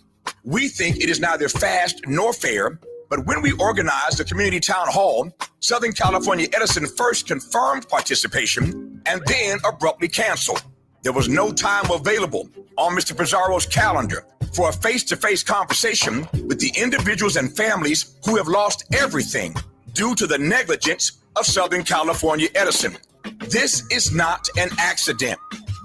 We think it is neither fast nor fair, but when we organized the community town hall, Southern California Edison first confirmed participation and then abruptly canceled. There was no time available on Mr. Pizarro's calendar for a face-to-face conversation with the individuals and families who have lost everything due to the negligence of Southern California Edison. This is not an accident.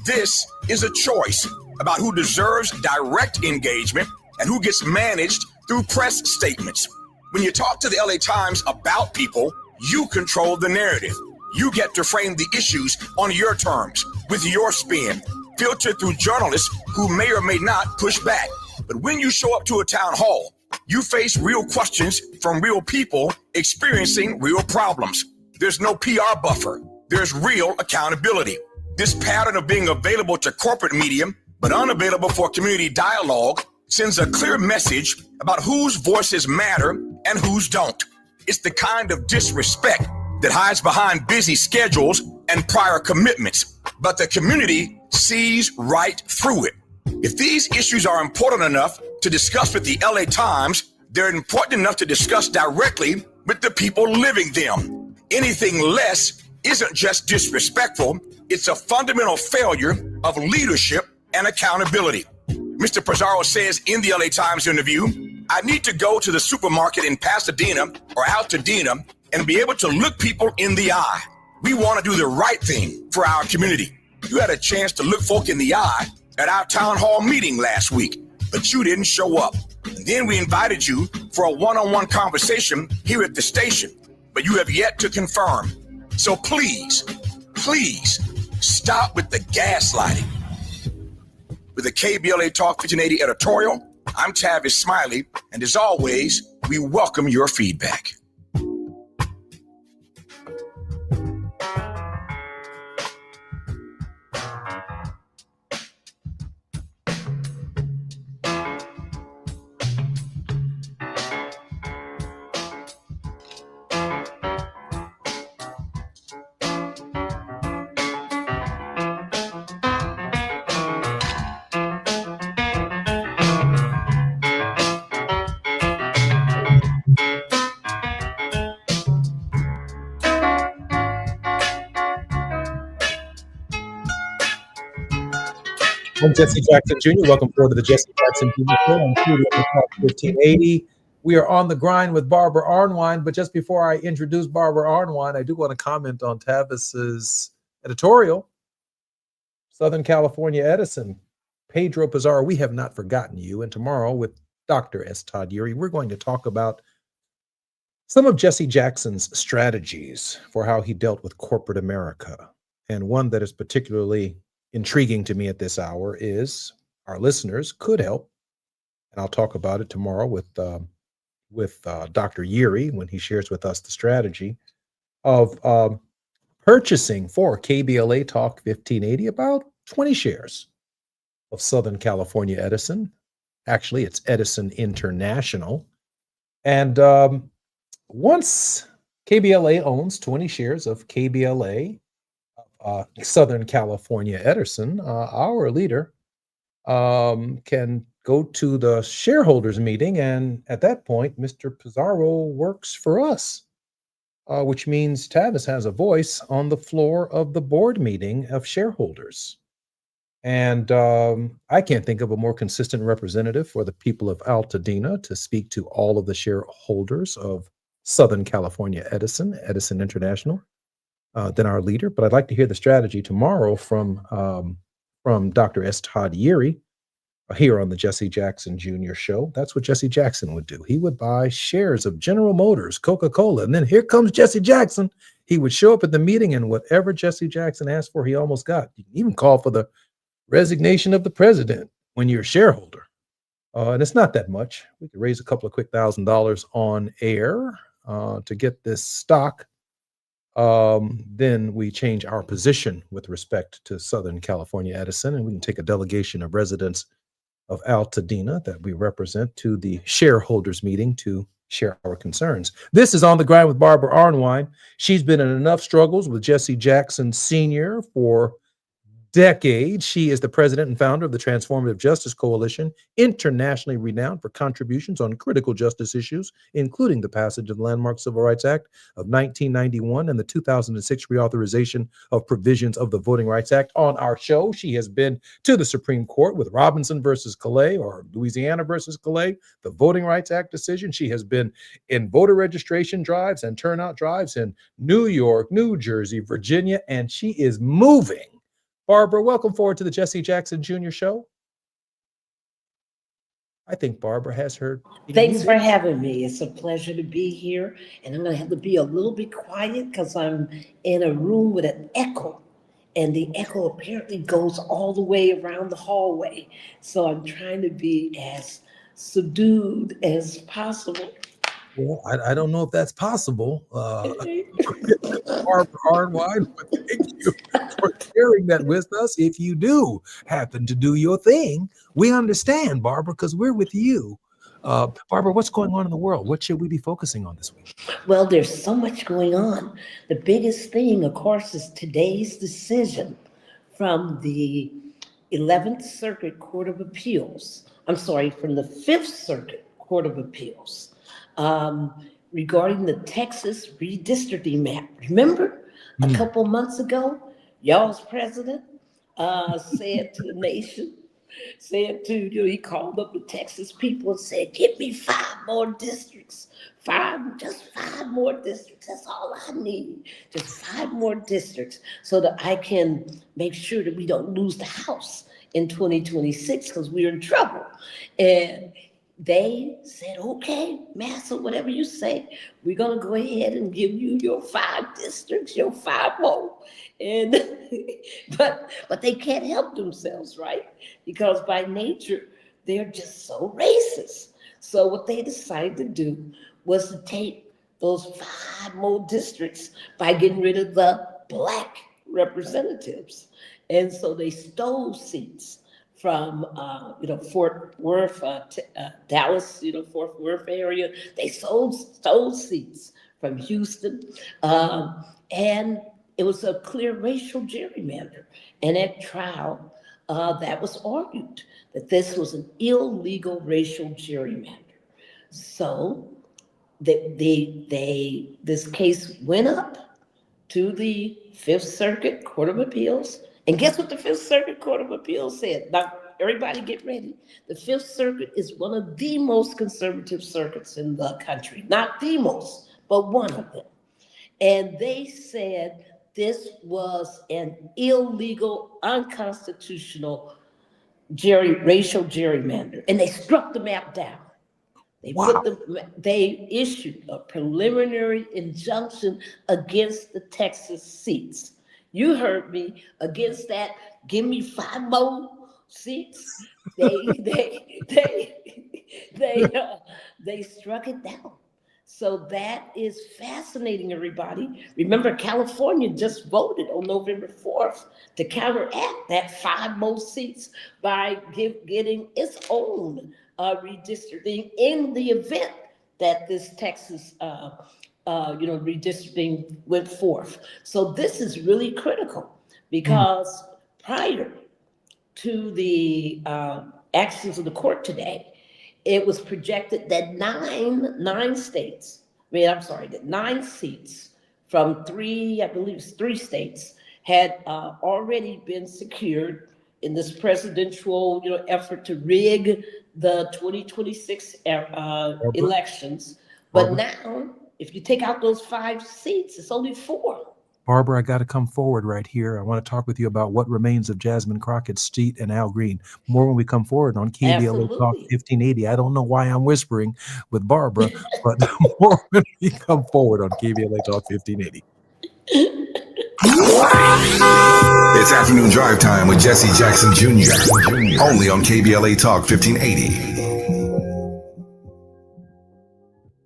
This is a choice about who deserves direct engagement and who gets managed through press statements. When you talk to the LA Times about people, you control the narrative. You get to frame the issues on your terms, with your spin, filtered through journalists who may or may not push back. But when you show up to a town hall, you face real questions from real people experiencing real problems. There's no PR buffer. There's real accountability. This pattern of being available to corporate media, but unavailable for community dialogue, sends a clear message about whose voices matter and whose don't. It's the kind of disrespect that hides behind busy schedules and prior commitments, but the community sees right through it. If these issues are important enough to discuss with the LA Times, they're important enough to discuss directly with the people living them. Anything less isn't just disrespectful, it's a fundamental failure of leadership and accountability. Mr. Pizarro says in the LA Times interview, I need to go to the supermarket in Pasadena or Altadena and be able to look people in the eye. We want to do the right thing for our community. You had a chance to look folk in the eye at our town hall meeting last week, but you didn't show up. And then we invited you for a one-on-one conversation here at the station, but you have yet to confirm. So please, please stop with the gaslighting. With the KBLA Talk 1580 editorial, I'm Tavis Smiley, and as always, we welcome your feedback. I'm Jesse Jackson Jr. Welcome forward to the Jesse Jackson Jr. Show on KBLA Talk 1580. We are on the grind with Barbara Arnwine, but just before I introduce Barbara Arnwine, I do want to comment on Tavis's editorial. Southern California Edison, Pedro Pizarro, we have not forgotten you. And tomorrow with Dr. S. Todd Urey, we're going to talk about some of Jesse Jackson's strategies for how he dealt with corporate America. And one that is particularly intriguing to me at this hour is our listeners could help, and I'll talk about it tomorrow with Dr. Urey when he shares with us the strategy of purchasing for KBLA Talk 1580 about 20 shares of Southern California Edison. Actually, it's Edison International. And once KBLA owns 20 shares of KBLA, Southern California Edison, our leader can go to the shareholders meeting, and at that point, Mr. Pizarro works for us, which means Tavis has a voice on the floor of the board meeting of shareholders. And I can't think of a more consistent representative for the people of Altadena to speak to all of the shareholders of Southern California Edison, Edison International, than our leader. But I'd like to hear the strategy tomorrow from Dr. S. Todd Urey here on the Jesse Jackson Jr. Show. That's what Jesse Jackson would do. He would buy shares of General Motors, Coca-Cola, and then here comes Jesse Jackson. He would show up at the meeting, and whatever Jesse Jackson asked for, he almost got. You can even call for the resignation of the president when you're a shareholder. And it's not that much. We could raise a couple of quick $1,000s on air to get this stock. Then we change our position with respect to Southern California Edison, and we can take a delegation of residents of Altadena that we represent to the shareholders meeting to share our concerns. This is On the Grind with Barbara Arnwine. She's been in enough struggles with Jesse Jackson Sr. for decades. She is the president and founder of the Transformative Justice Coalition, internationally renowned for contributions on critical justice issues, including the passage of the Landmark Civil Rights Act of 1991 and the 2006 reauthorization of provisions of the Voting Rights Act. On our show, she has been to the Supreme Court with Robinson versus Calais, or Louisiana versus Calais, the Voting Rights Act decision. She has been in voter registration drives and turnout drives in New York, New Jersey, Virginia, and she is moving. Barbara, welcome forward to the Jesse Jackson Jr. Show. I think Barbara has her. Thanks for having me. It's a pleasure to be here. And I'm going to have to be a little bit quiet because I'm in a room with an echo. And the echo apparently goes all the way around the hallway. So I'm trying to be as subdued as possible. Well, I don't know if that's possible. Barbara Arnwine, but thank you for sharing that with us. If you do happen to do your thing, we understand, Barbara, because we're with you. Barbara, what's going on in the world? What should we be focusing on this week? Well, there's so much going on. The biggest thing, of course, is today's decision from the 11th Circuit Court of Appeals, from the 5th Circuit Court of Appeals, regarding the Texas redistricting map. Remember a couple months ago, y'all's president said to the nation, he called up the Texas people and said, give me 5 more districts. Just 5 more districts. That's all I need. Just 5 more districts so that I can make sure that we don't lose the House in 2026 because we're in trouble. And they said, okay, Massa, whatever you say, we're going to go ahead and give you your 5 districts, your 5 more. And but they can't help themselves, right? Because by nature, they're just so racist. So what they decided to do was to take those 5 more districts by getting rid of the Black representatives. And so they stole seats from Fort Worth, Dallas, Fort Worth area. They stole seats from Houston, and it was a clear racial gerrymander. And at trial, that was argued that this was an illegal racial gerrymander. So this case went up to the 5th Circuit Court of Appeals. And guess what the 5th Circuit Court of Appeals said? Now, everybody get ready. The 5th Circuit is one of the most conservative circuits in the country. Not the most, but one of them. And they said this was an illegal, unconstitutional racial gerrymander. And they struck the map down. They issued a preliminary injunction against the Texas seats. You heard me. Against that, give me 5 more seats. They struck it down. So that is fascinating, everybody. Remember, California just voted on November 4th to counteract that 5 more seats by getting its own redistricting in the event that this Texas redistricting went forth. So this is really critical because prior to the actions of the court today, it was projected that 9 seats from 3 states had already been secured in this presidential effort to rig the 2026 elections. But now, if you take out those 5 seats, it's only 4. Barbara, I got to come forward right here. I want to talk with you about what remains of Jasmine Crockett's seat and Al Green. More when we come forward on KBLA Talk 1580. I don't know why I'm whispering with Barbara, but more when we come forward on KBLA Talk 1580. It's afternoon drive time with Jesse Jackson Jr. Only on KBLA Talk 1580.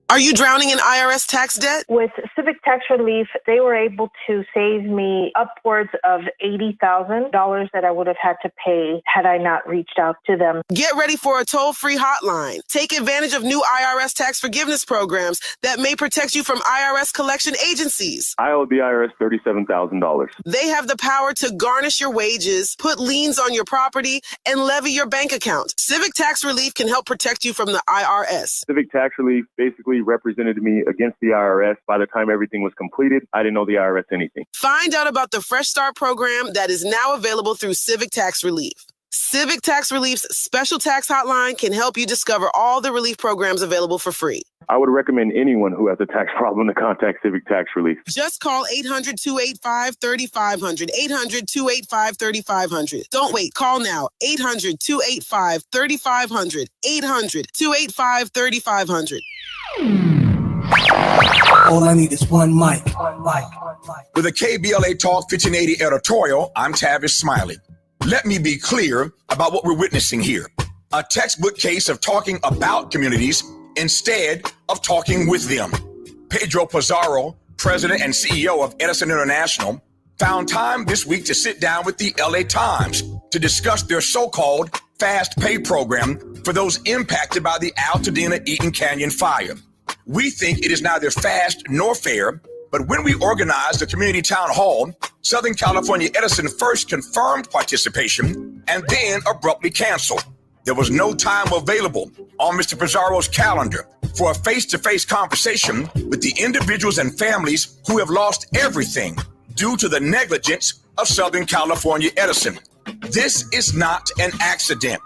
Are you drowning in IRS tax debt? With Civic Tax Relief, they were able to save me upwards of $80,000 that I would have had to pay had I not reached out to them. Get ready for a toll-free hotline. Take advantage of new IRS tax forgiveness programs that may protect you from IRS collection agencies. I owe the IRS $37,000. They have the power to garnish your wages, put liens on your property, and levy your bank account. Civic Tax Relief can help protect you from the IRS. Civic Tax Relief basically represented me against the IRS. By the time everything was completed, I didn't owe the IRS anything. Find out about the Fresh Start program that is now available through Civic Tax Relief. Civic Tax Relief's special tax hotline can help you discover all the relief programs available for free. I would recommend anyone who has a tax problem to contact Civic Tax Relief. Just call 800-285-3500, 800-285-3500. Don't wait. Call now. 800-285-3500, 800-285-3500. All I need is one mic. With a KBLA Talk 1580 editorial, I'm Tavis Smiley. Let me be clear about what we're witnessing here. A textbook case of talking about communities instead of talking with them. Pedro Pizarro, president and CEO of Edison International, found time this week to sit down with the LA Times to discuss their so-called fast pay program for those impacted by the Altadena-Eaton Canyon fire. We think it is neither fast nor fair, but when we organized the community town hall, Southern California Edison first confirmed participation and then abruptly canceled. There was no time available on Mr. Pizarro's calendar for a face-to-face conversation with the individuals and families who have lost everything due to the negligence of Southern California Edison. This is not an accident.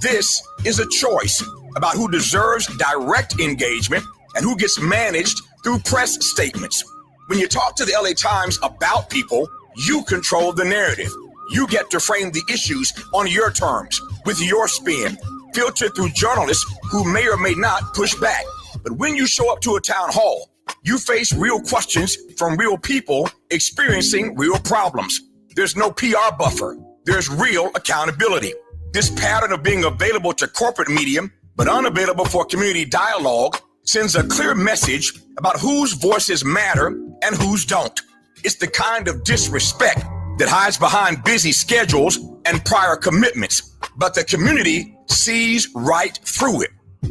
This is a choice about who deserves direct engagement and who gets managed through press statements. When you talk to the LA Times about people, you control the narrative. You get to frame the issues on your terms, with your spin, filtered through journalists who may or may not push back. But when you show up to a town hall, you face real questions from real people experiencing real problems. There's no PR buffer. There's real accountability. This pattern of being available to corporate media, but unavailable for community dialogue, sends a clear message about whose voices matter and whose don't. It's the kind of disrespect that hides behind busy schedules and prior commitments, but the community sees right through it.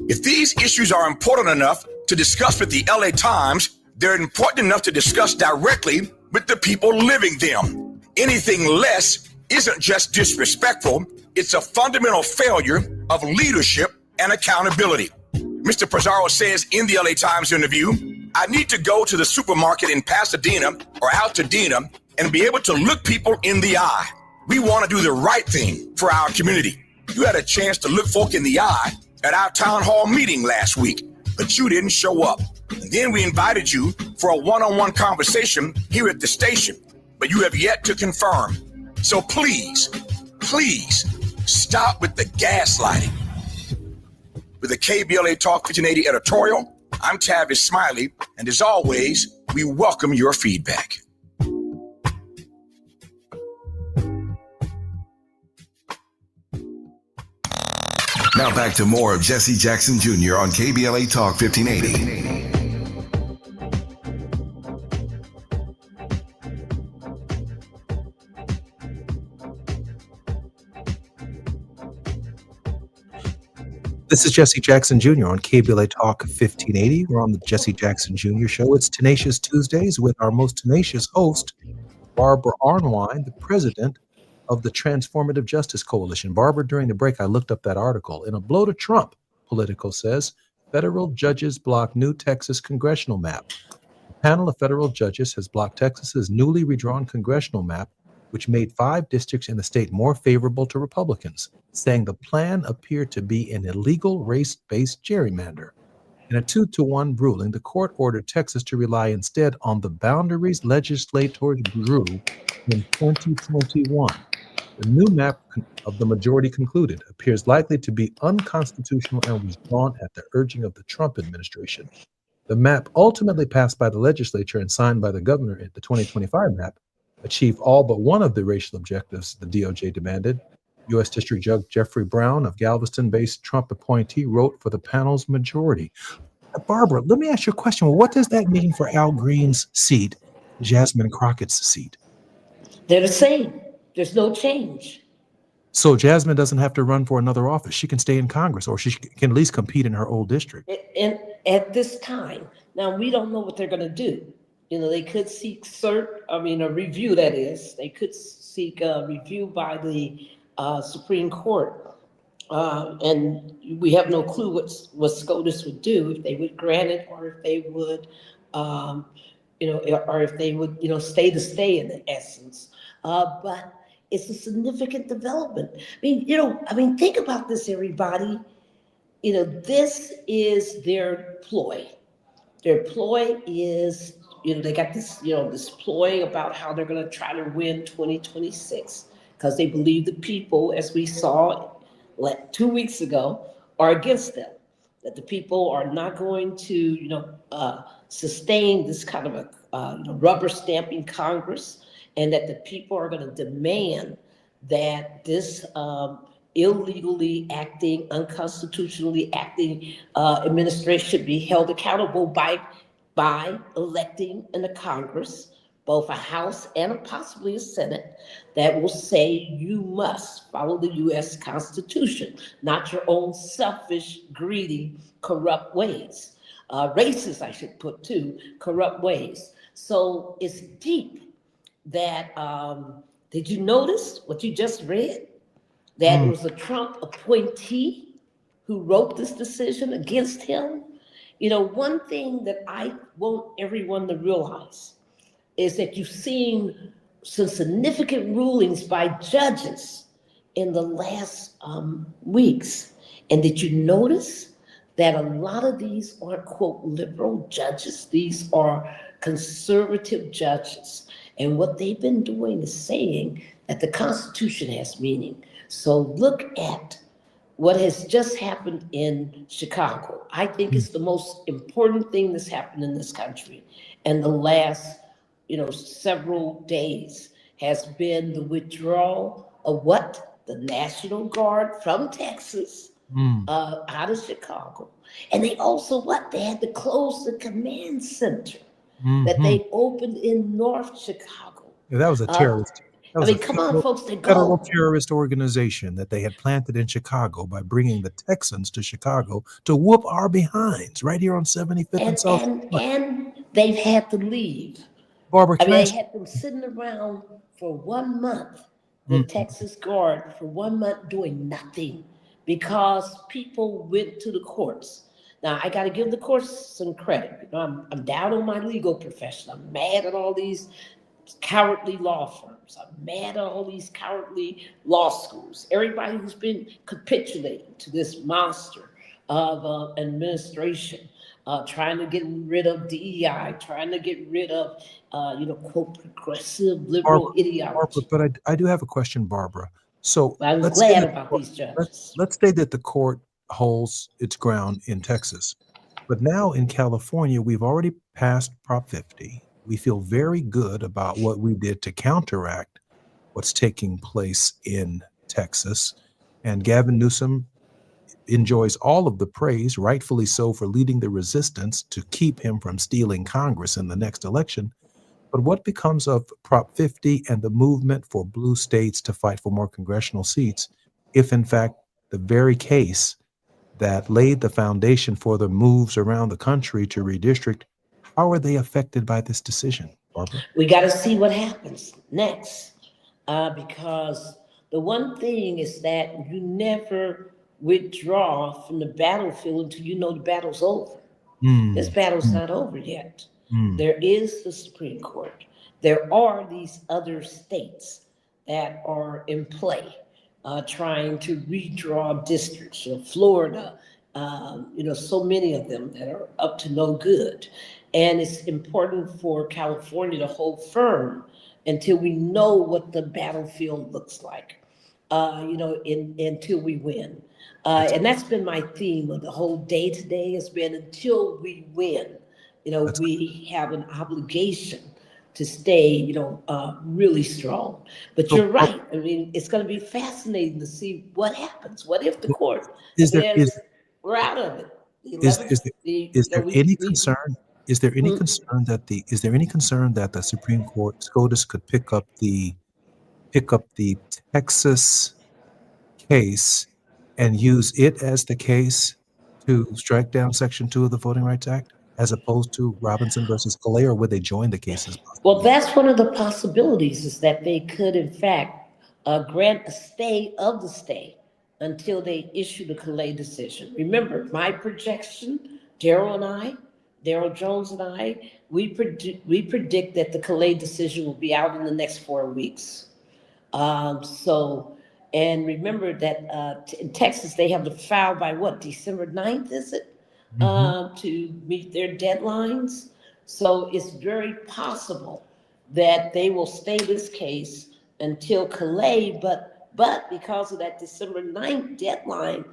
If these issues are important enough to discuss with the LA Times, they're important enough to discuss directly with the people living them. Anything less isn't just disrespectful, it's a fundamental failure of leadership and accountability. Mr. Pizarro says in the LA Times interview, I need to go to the supermarket in Pasadena or Altadena and be able to look people in the eye. We want to do the right thing for our community. You had a chance to look folk in the eye at our town hall meeting last week, but you didn't show up. And then we invited you for a one-on-one conversation here at the station, but you have yet to confirm. So please, please stop with the gaslighting. With the KBLA Talk 1580 editorial, I'm Tavis Smiley, and as always, we welcome your feedback. Now back to more of Jesse Jackson Jr. on KBLA Talk 1580. This is Jesse Jackson Jr. on KBLA Talk 1580. We're on the Jesse Jackson Jr. Show. It's Tenacious Tuesdays with our most tenacious host, Barbara Arnwine, the president of the Transformative Justice Coalition. Barbara, during the break, I looked up that article. In a blow to Trump, Politico says, federal judges block new Texas congressional map. A panel of federal judges has blocked Texas's newly redrawn congressional map, which made 5 districts in the state more favorable to Republicans, saying the plan appeared to be an illegal race-based gerrymander. In a 2-1 ruling, the court ordered Texas to rely instead on the boundaries legislators drew in 2021. The new map of the majority concluded appears likely to be unconstitutional and was drawn at the urging of the Trump administration. The map ultimately passed by the legislature and signed by the governor at the 2025 map achieved all but one of the racial objectives the DOJ demanded. U.S. District Judge Jeffrey Brown of Galveston-based Trump appointee wrote for the panel's majority. Barbara, let me ask you a question. What does that mean for Al Green's seat, Jasmine Crockett's seat? They're the same. There's no change. So Jasmine doesn't have to run for another office. She can stay in Congress, or she can at least compete in her old district. And at this time, now we don't know what they're going to do. You know, they could seek a review, that is. They could seek a review by the Supreme Court. And we have no clue what SCOTUS would do, if they would grant it or if they would, or if they would, stay in essence. But it's a significant development. Think about this, everybody. This is their ploy. Their ploy is, they got this, this ploy about how they're going to try to win 2026 because they believe the people, as we saw 2 weeks ago, are against them. That the people are not going to, sustain this kind of a rubber stamping Congress, and that the people are going to demand that this illegally acting, unconstitutionally acting administration be held accountable by electing in a Congress, both a House and possibly a Senate, that will say you must follow the U.S. Constitution, not your own selfish, greedy, corrupt ways. Racist, I should put too, corrupt ways. So it's deep that, did you notice what you just read? that it was a Trump appointee who wrote this decision against him. You know, one thing that I want everyone to realize is that you've seen some significant rulings by judges in the last weeks. And did you notice that a lot of these aren't, quote, liberal judges? These are conservative judges. And what they've been doing is saying that the Constitution has meaning. So look at what has just happened in Chicago. I think it's the most important thing that's happened in this country in the last, several days, has been the withdrawal of what? The National Guard from Texas out of Chicago. And they also They had to close the command center that they opened in North Chicago. Yeah, that was a terrorist. Come on, folks, they federal go. terrorist organization that they had planted in Chicago by bringing the Texans to Chicago to whoop our behinds right here on 75th and South. And they've had to leave. Barbara, they had them sitting around for 1 month, the Texas Guard, for 1 month doing nothing because people went to the courts. Now, I got to give the courts some credit. I'm down on my legal profession. I'm mad at all these cowardly law firms. I'm mad at all these cowardly law schools. Everybody who's been capitulating to this monster of administration, trying to get rid of DEI, trying to get rid of, quote, progressive liberal ideology. Barbara, but I do have a question, Barbara. So I was glad about these judges. Let's say that the court holds its ground in Texas, but now in California, we've already passed Prop 50. We feel very good about what we did to counteract what's taking place in Texas. And Gavin Newsom enjoys all of the praise, rightfully so, for leading the resistance to keep him from stealing Congress in the next election. But what becomes of Prop 50 and the movement for blue states to fight for more congressional seats if, in fact, the very case that laid the foundation for the moves around the country to redistrict, how are they affected by this decision, Barbara? We got to see what happens next, because the one thing is that you never withdraw from the battlefield until you know the battle's over. This battle's not over yet. There is the Supreme Court. There are these other states that are in play, trying to redraw districts. Florida, so many of them that are up to no good. And it's important for California to hold firm until we know what the battlefield looks like, until we win. And that's been my theme of the whole day today, has been until we win. We have an obligation to stay, really strong. But you're right. I mean, it's going to be fascinating to see what happens. What if the court we're out of it? Is there any concern? Is there any concern that the Supreme Court SCOTUS could pick up the Texas case and use it as the case to strike down Section 2 of the Voting Rights Act, as opposed to Robinson versus KBLA, or would they join the cases? Well, that's one of the possibilities, is that they could, in fact, grant a stay of the stay until they issue the KBLA decision. Remember, my projection, Daryl Jones and I, we predict that the KBLA decision will be out in the next 4 weeks. And remember that in Texas, they have to file by December 9th, is it? To meet their deadlines. So it's very possible that they will stay this case until KBLA, but because of that December 9th deadline,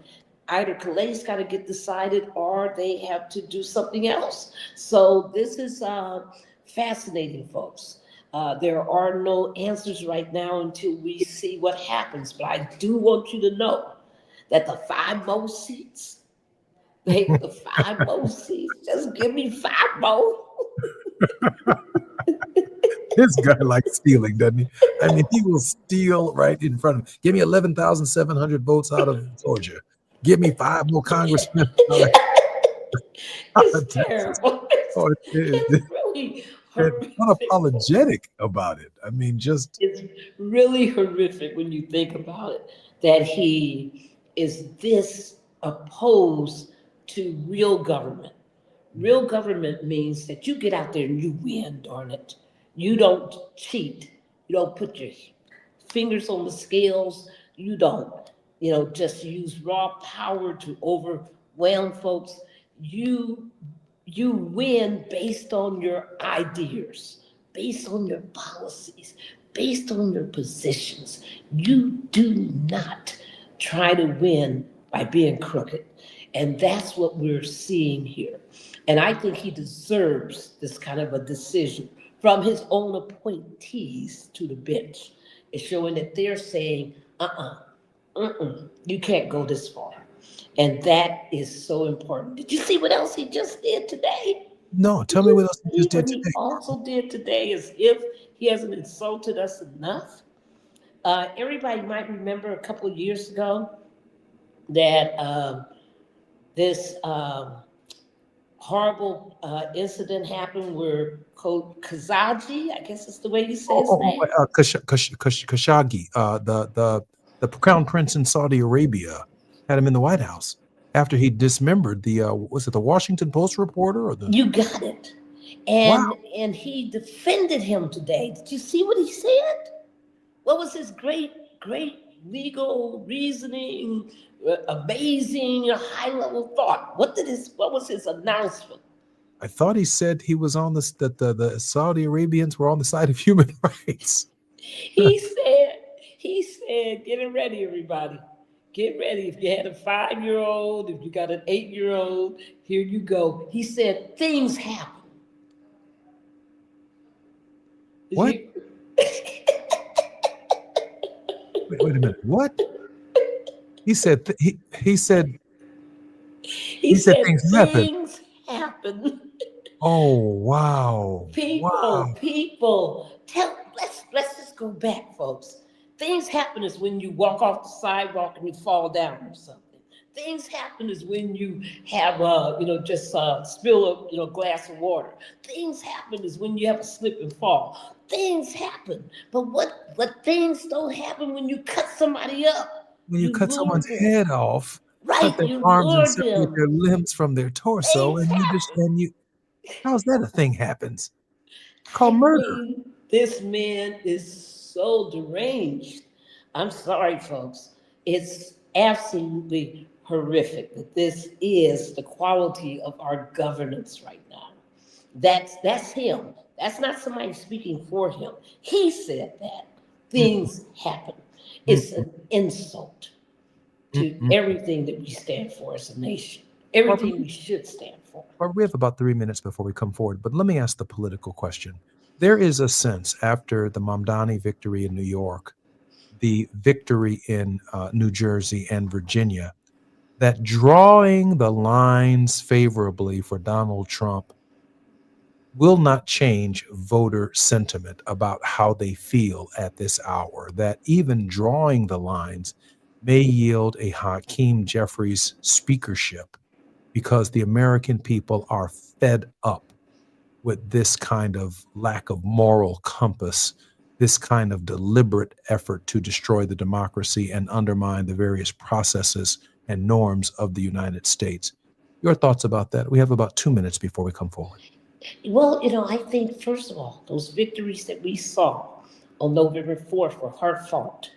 either KBLA's got to get decided or they have to do something else. So this is fascinating, folks. There are no answers right now until we see what happens. But I do want you to know that the 5 most seats, the 5 most seats, just give me 5 more. This guy likes stealing, doesn't he? I mean, he will steal right in front of him. Give me 11,700 votes out of Georgia. Give me 5 more congressmen. It's terrible. It's really horrific. Unapologetic about it. I mean, it's really horrific when you think about it. that he is this opposed to real government. Real government means that you get out there and you win, darn it. You don't cheat. You don't put your fingers on the scales. You don't, just use raw power to overwhelm folks. You win based on your ideas, based on your policies, based on your positions. You do not try to win by being crooked. And that's what we're seeing here. And I think he deserves this kind of a decision from his own appointees to the bench. It's showing that they're saying, you can't go this far. And that is so important. Did you see what else he just did today? No, tell me what else he just did What he today. also did today is, if he hasn't insulted us enough, everybody might remember a couple of years ago that this horrible incident happened where Khashoggi, I guess is the way you say his name. Khashoggi, the crown prince in Saudi Arabia, had him in the White House after he dismembered the was it the Washington Post reporter or the? You got it. And he defended him today. Did you see what he said? What was his great legal reasoning? Amazing, high-level thought. What was his announcement? I thought he said he was on that the Saudi Arabians were on the side of human rights. He said, get it ready, everybody. Get ready. If you had a 5-year-old, if you got an 8-year-old, here you go. He said, things happen. What? Wait a minute. What? He said things happen. Oh, wow. People. Let's just go back, folks. Things happen is when you walk off the sidewalk and you fall down or something. Things happen is when you have spill a glass of water. Things happen is when you have a slip and fall. Things happen, but things don't happen when you cut somebody up. When you cut someone's head off, right? Cut their arms and separate their limbs from their torso, and how's that a thing happens? It's called murder. This man is so deranged. I'm sorry, folks. It's absolutely horrific that this is the quality of our governance right now. That's him. That's not somebody speaking for him. He said that. Things happen. It's an insult to everything that we stand for as a nation. Everything we should stand for. We have about 3 minutes before we come forward, but let me ask the political question. There is a sense after the Mamdani victory in New York, the victory in New Jersey and Virginia, that drawing the lines favorably for Donald Trump will not change voter sentiment about how they feel at this hour, that even drawing the lines may yield a Hakeem Jeffries speakership because the American people are fed up with this kind of lack of moral compass, this kind of deliberate effort to destroy the democracy and undermine the various processes and norms of the United States. Your thoughts about that? We have about 2 minutes before we come forward. Well, I think, first of all, those victories that we saw on November 4th were hard fought.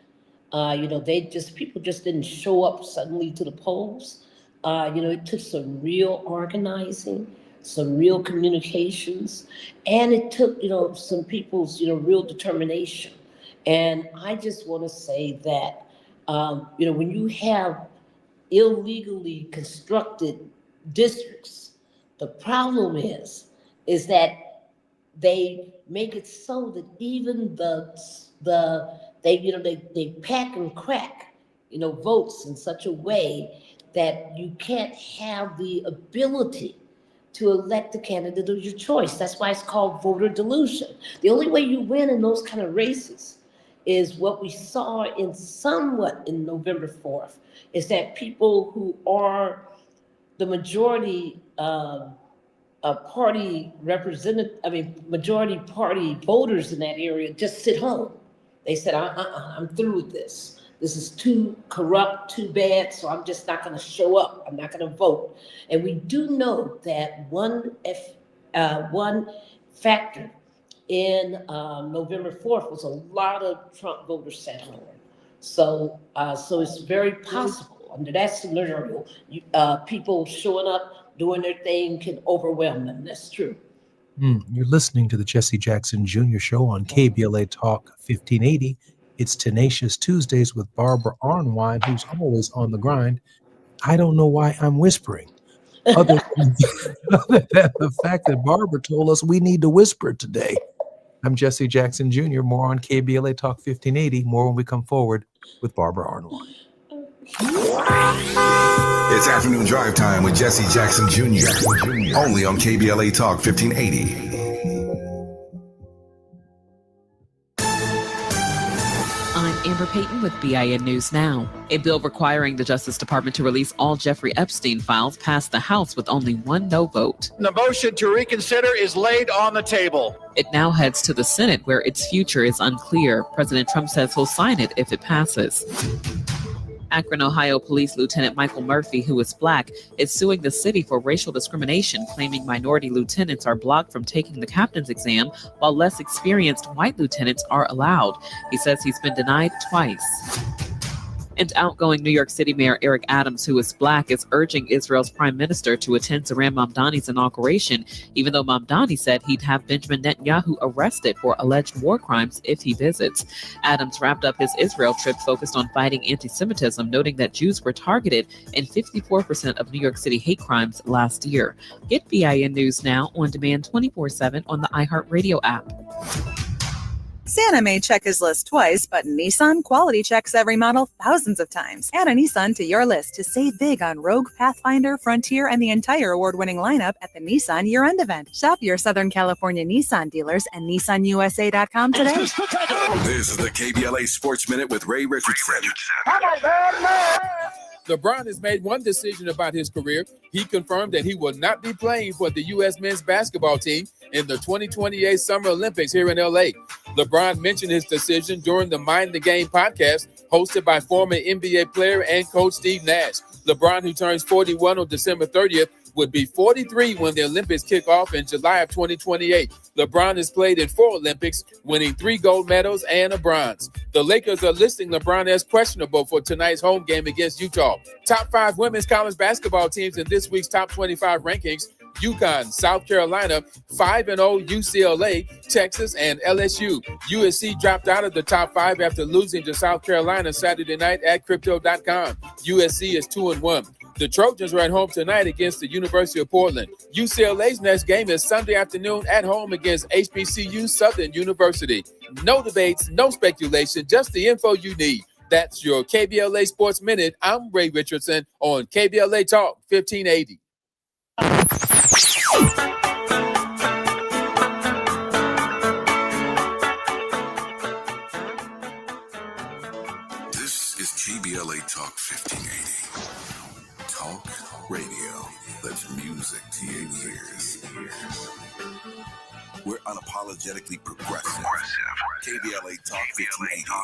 People just didn't show up suddenly to the polls. It took some real organizing, some real communications, and it took, some people's, real determination. And I just want to say that, when you have illegally constructed districts, the problem is that they make it so that even they pack and crack, votes in such a way that you can't have the ability to elect the candidate of your choice. That's why it's called voter dilution. The only way you win in those kind of races is what we saw in November 4th, is that people who are the majority majority party voters in that area just sit home. They said, I'm through with this. This is too corrupt, too bad, so I'm just not going to show up. I'm not going to vote. And we do know that one factor in November 4th was a lot of Trump voters sat home. So it's very possible under that scenario, people showing up, doing their thing can overwhelm them. That's true. You're listening to the Jesse Jackson Jr. Show on KBLA Talk 1580. It's Tenacious Tuesdays with Barbara Arnwine, who's always on the grind. I don't know why I'm whispering, other than the fact that Barbara told us we need to whisper today. I'm Jesse Jackson Jr. More on KBLA Talk 1580. More when we come forward with Barbara Arnwine. It's afternoon drive time with Jesse Jackson Jr. Only on KBLA Talk 1580. I'm Amber Payton with BIN News Now. A bill requiring the Justice Department to release all Jeffrey Epstein files passed the House with only one no vote. The motion to reconsider is laid on the table. It now heads to the Senate, where its future is unclear. President Trump says he'll sign it if it passes. Akron, Ohio Police Lieutenant Michael Murphy, who is Black, is suing the city for racial discrimination, claiming minority lieutenants are blocked from taking the captain's exam, while less experienced white lieutenants are allowed. He says he's been denied twice. And outgoing New York City Mayor Eric Adams, who is Black, is urging Israel's prime minister to attend Zohran Mamdani's inauguration, even though Mamdani said he'd have Benjamin Netanyahu arrested for alleged war crimes if he visits. Adams wrapped up his Israel trip focused on fighting anti-Semitism, noting that Jews were targeted in 54% of New York City hate crimes last year. Get BIN News Now on demand 24/7 on the iHeartRadio app. Santa may check his list twice, but Nissan quality checks every model thousands of times. Add a Nissan to your list to save big on Rogue, Pathfinder, Frontier, and the entire award-winning lineup at the Nissan Year-End event. Shop your Southern California Nissan dealers and NissanUSA.com today. This is the KBLA Sports Minute with Ray Richardson. LeBron has made one decision about his career. He confirmed that he will not be playing for the U.S. men's basketball team in the 2028 Summer Olympics here in L.A. LeBron mentioned his decision during the Mind the Game podcast hosted by former NBA player and coach Steve Nash. LeBron, who turns 41 on December 30th, would be 43 when the Olympics kick off in July of 2028. LeBron has played in 4 Olympics, winning 3 gold medals and a bronze. The Lakers are listing LeBron as questionable for tonight's home game against Utah. Top 5 women's college basketball teams in this week's top 25 rankings: UConn, South Carolina, 5-0 UCLA, Texas, and LSU. USC dropped out of the top 5 after losing to South Carolina Saturday night at Crypto.com. USC is 2-1. The Trojans are at home tonight against the University of Portland. UCLA's next game is Sunday afternoon at home against HBCU Southern University. No debates, no speculation, just the info you need. That's your KBLA Sports Minute. I'm Ray Richardson on KBLA Talk 1580. This is KBLA Talk 1580. Talk radio that's music to your ears. We're unapologetically progressive. KBLA Talk 1580.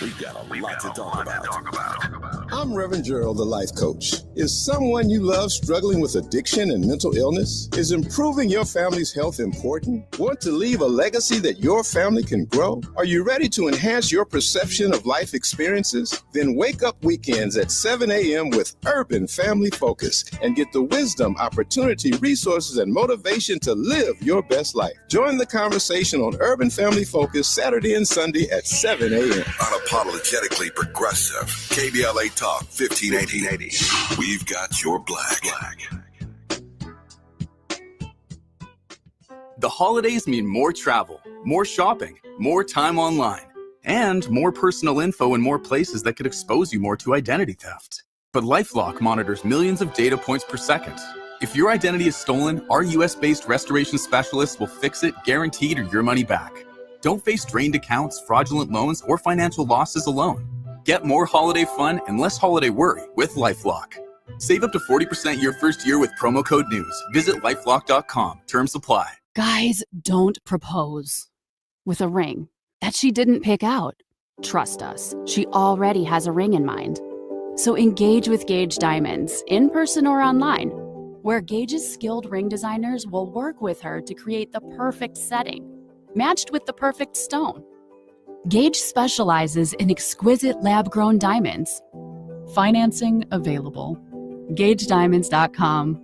We've got a lot to talk about. I'm Reverend Gerald, the life coach. Is someone you love struggling with addiction and mental illness? Is improving your family's health important? Want to leave a legacy that your family can grow? Are you ready to enhance your perception of life experiences? Then wake up weekends at 7 a.m. with Urban Family Focus and get the wisdom, opportunity, resources, and motivation to live your best life. Join the conversation on Urban Family Focus Saturday and Sunday at 7 a.m. Unapologetically progressive. KBLA Talk 1580. We've got your black. The holidays mean more travel, more shopping, more time online, and more personal info in more places that could expose you more to identity theft. But LifeLock monitors millions of data points per second. If your identity is stolen, our US-based restoration specialists will fix it, guaranteed, or your money back. Don't face drained accounts, fraudulent loans, or financial losses alone. Get more holiday fun and less holiday worry with LifeLock. Save up to 40% your first year with promo code NEWS. Visit LifeLock.com. Terms apply. Guys, don't propose with a ring. that she didn't pick out. Trust us, she already has a ring in mind. So engage with Gage Diamonds, in person or online, where Gage's skilled ring designers will work with her to create the perfect setting, matched with the perfect stone. Gage specializes in exquisite lab-grown diamonds. Financing available. GageDiamonds.com.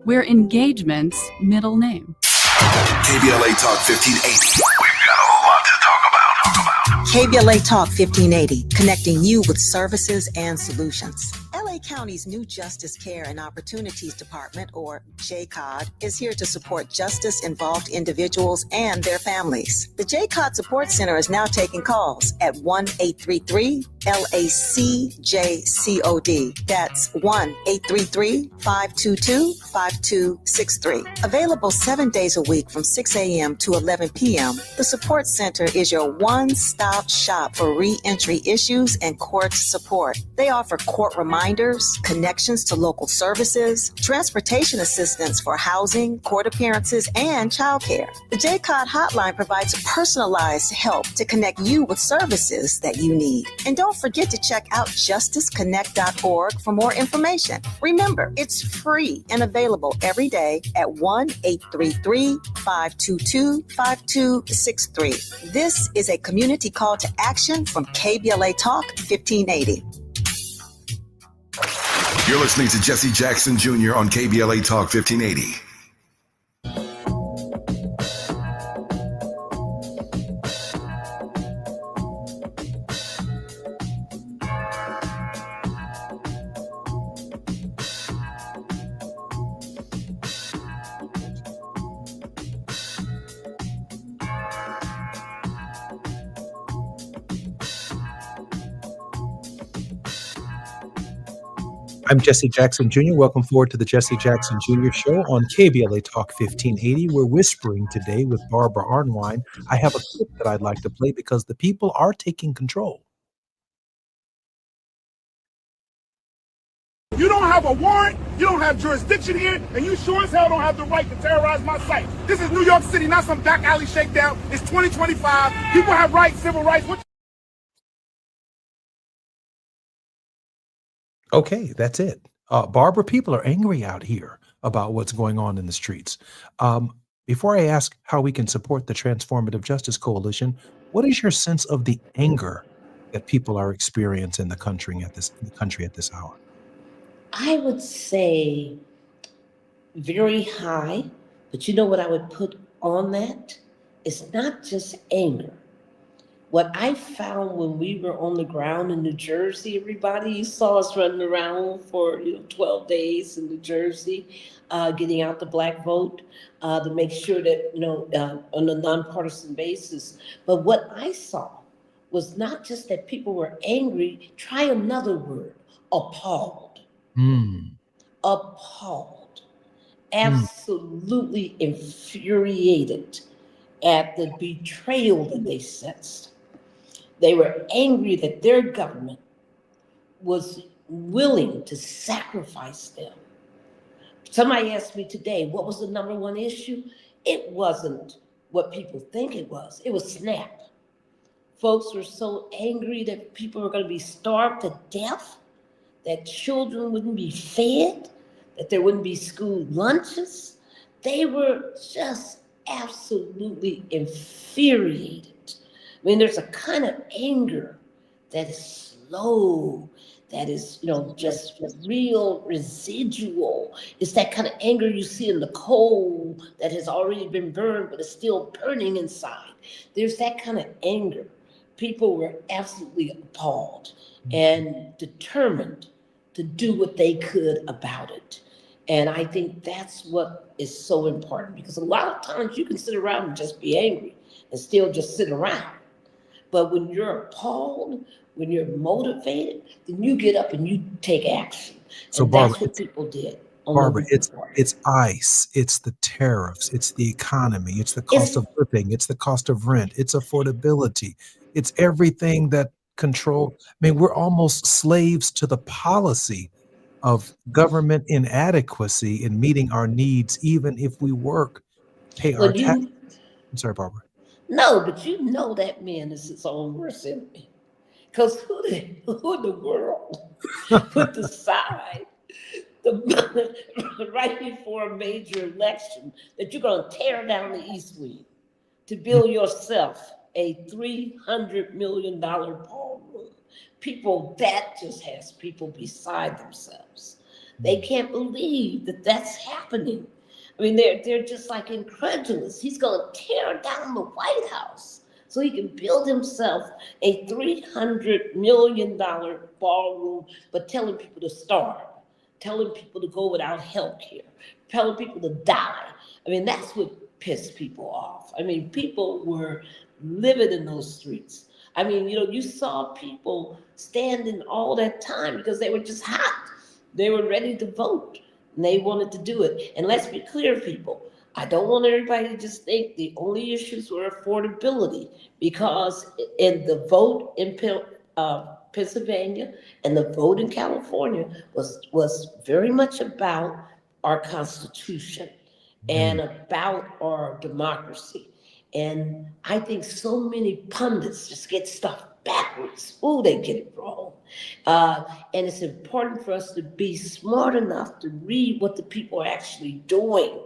We're engagement's middle name. KBLA Talk 1580. We've got a lot to talk about. KBLA Talk 1580, connecting you with services and solutions. LA County's new Justice Care and Opportunities Department, or JCOD, is here to support justice-involved individuals and their families. The JCOD Support Center is now taking calls at 1-833-LACJCOD. That's 1-833-522-5263. Available 7 days a week from 6 a.m. to 11 p.m., the Support Center is your one-stop shop for re-entry issues and court support. They offer court reminders, connections to local services, transportation assistance for housing, court appearances, and childcare. The JCOD hotline provides personalized help to connect you with services that you need. And don't forget to check out justiceconnect.org for more information. Remember, it's free and available every day at 1-833-522-5263. This is a community call to action from KBLA Talk 1580. You're listening to Jesse Jackson Jr. on KBLA Talk 1580. I'm Jesse Jackson Jr. Welcome forward to the Jesse Jackson Jr. Show on KBLA Talk 1580. We're whispering today with Barbara Arnwine. I have a clip that I'd like to play because the people are taking control. You don't have a warrant, you don't have jurisdiction here, and you sure as hell don't have the right to terrorize my site. This is New York City, not some back alley shakedown. It's 2025. People have rights, civil rights. Okay, that's it. Barbara, people are angry out here about what's going on in the streets. Before I ask how we can support the Transformative Justice Coalition, what is your sense of the anger that people are experiencing in the country at this hour? I would say very high, but you know what I would put on that? It's not just anger. What I found when we were on the ground in New Jersey, everybody, you saw us running around for 12 days in New Jersey, getting out the black vote to make sure that, on a nonpartisan basis. But what I saw was not just that people were angry, try another word, appalled. Appalled. Absolutely infuriated at the betrayal that they sensed. They were angry that their government was willing to sacrifice them. Somebody asked me today, what was the number one issue? It wasn't what people think it was. It was SNAP. Folks were so angry that people were going to be starved to death, that children wouldn't be fed, that there wouldn't be school lunches. They were just absolutely infuriated. I mean, there's a kind of anger that is slow, that is, just real residual. It's that kind of anger you see in the coal that has already been burned, but is still burning inside. There's that kind of anger. People were absolutely appalled and determined to do what they could about it. And I think that's what is so important, because a lot of times you can sit around and just be angry and still just sit around. But when you're appalled, when you're motivated, then you get up and you take action. So and Barbara, that's what people did. Barbara, it's ICE, it's the tariffs, it's the economy, it's the cost of living, it's the cost of rent, it's affordability, it's everything that control. I mean, we're almost slaves to the policy of government inadequacy in meeting our needs, even if we work, pay our taxes. I'm sorry, Barbara. No, but you know that man is his own worst enemy. Because who in the world would decide right before a major election that you're going to tear down the East Wing to build yourself a $300 million ballroom? People, that just has people beside themselves. They can't believe that that's happening. I mean, they're just like incredulous. He's going to tear down the White House so he can build himself a $300 million ballroom, but telling people to starve, telling people to go without health care, telling people to die. I mean, that's what pissed people off. I mean, people were livid in those streets. I mean, you saw people standing all that time because they were just hot. They were ready to vote, and they wanted to do it. And let's be clear, people, I don't want everybody to just think the only issues were affordability, because in the vote in Pennsylvania and the vote in California was very much about our Constitution and about our democracy. And I think so many pundits just get stuff backwards. Ooh, they get it wrong. And it's important for us to be smart enough to read what the people are actually doing,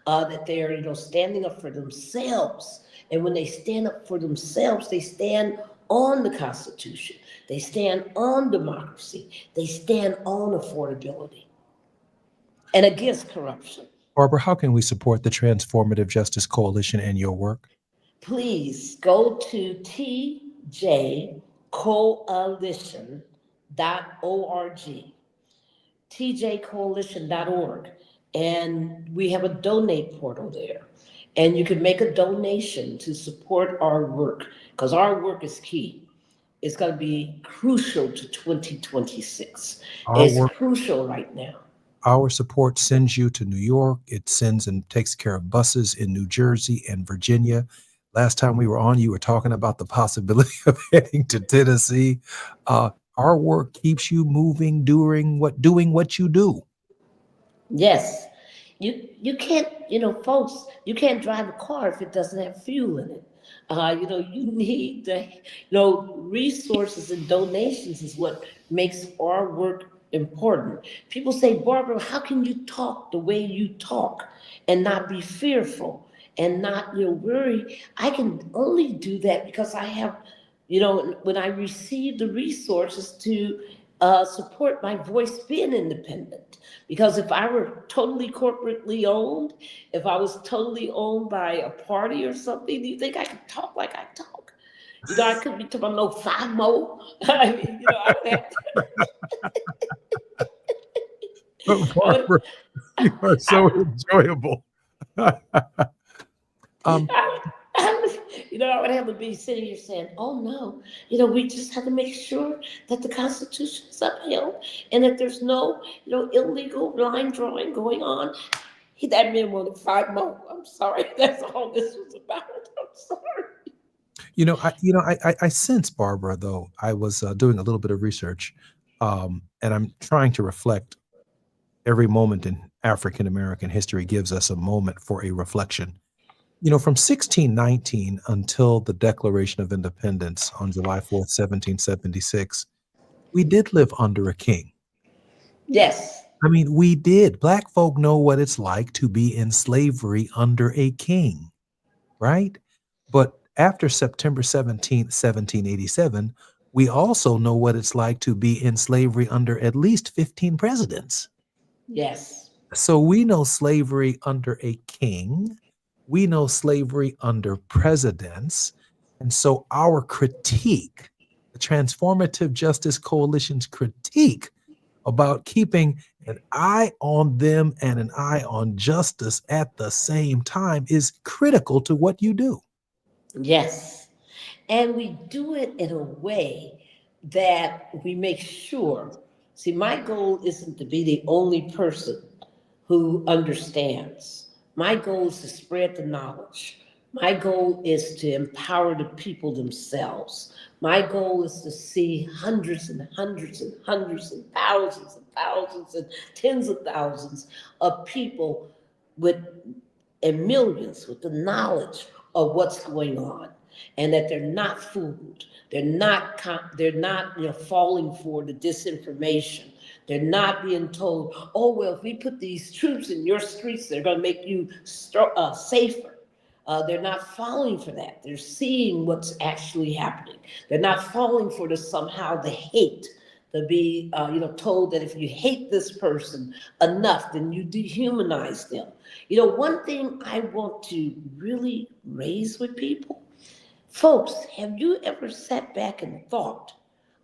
that they're, standing up for themselves. And when they stand up for themselves, they stand on the Constitution. They stand on democracy. They stand on affordability and against corruption. Barbara, how can we support the Transformative Justice Coalition and your work? Please go to tjcoalition.org, tjcoalition.org, and we have a donate portal there. And you can make a donation to support our work, because our work is key. It's going to be crucial to 2026. It's crucial right now. Our support sends you to New York. It sends and takes care of buses in New Jersey and Virginia. Last time we were on, you were talking about the possibility of heading to Tennessee. Our work keeps you moving, doing what you do. Yes. You can't, folks, you can't drive a car if it doesn't have fuel in it. You need the, resources and donations is what makes our work important. People say, Barbara, how can you talk the way you talk and not be fearful and not, worry? I can only do that because I have, when I receive the resources to support my voice being independent. Because if I were totally corporately owned, if I was totally owned by a party or something, do you think I could talk like I talk? I could be talking about no 5 more. I mean, I would have to. Barbara, you are so enjoyable. I would have to be sitting here saying, oh no, we just have to make sure that the Constitution is upheld and that there's no, illegal line drawing going on. That man wanted 5 more. I'm sorry. That's all this was about. I'm sorry. I sense, Barbara, though, I was doing a little bit of research, and I'm trying to reflect. Every moment in African American history gives us a moment for a reflection. From 1619 until the Declaration of Independence on July 4th, 1776, we did live under a king. Yes. I mean, we did. Black folk know what it's like to be in slavery under a king, right? But after September 17th, 1787, we also know what it's like to be in slavery under at least 15 presidents. Yes. So we know slavery under a king. We know slavery under presidents. And so our critique, the Transformative Justice Coalition's critique about keeping an eye on them and an eye on justice at the same time is critical to what you do. Yes. And we do it in a way that we make sure. See, my goal isn't to be the only person who understands. My goal is to spread the knowledge. My goal is to empower the people themselves. My goal is to see hundreds and hundreds and hundreds and thousands and tens of thousands of people and millions with the knowledge of what's going on, and that they're not fooled. They're not falling for the disinformation. They're not being told, oh, well, if we put these troops in your streets, they're going to make you safer. They're not falling for that. They're seeing what's actually happening. They're not falling for the hate, to be told that if you hate this person enough, then you dehumanize them. One thing I want to really raise with people, folks, have you ever sat back and thought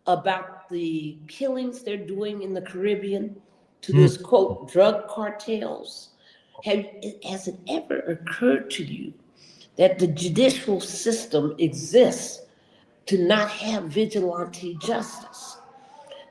about the killings they're doing in the Caribbean to this, quote, drug cartels? Has it ever occurred to you that the judicial system exists to not have vigilante justice?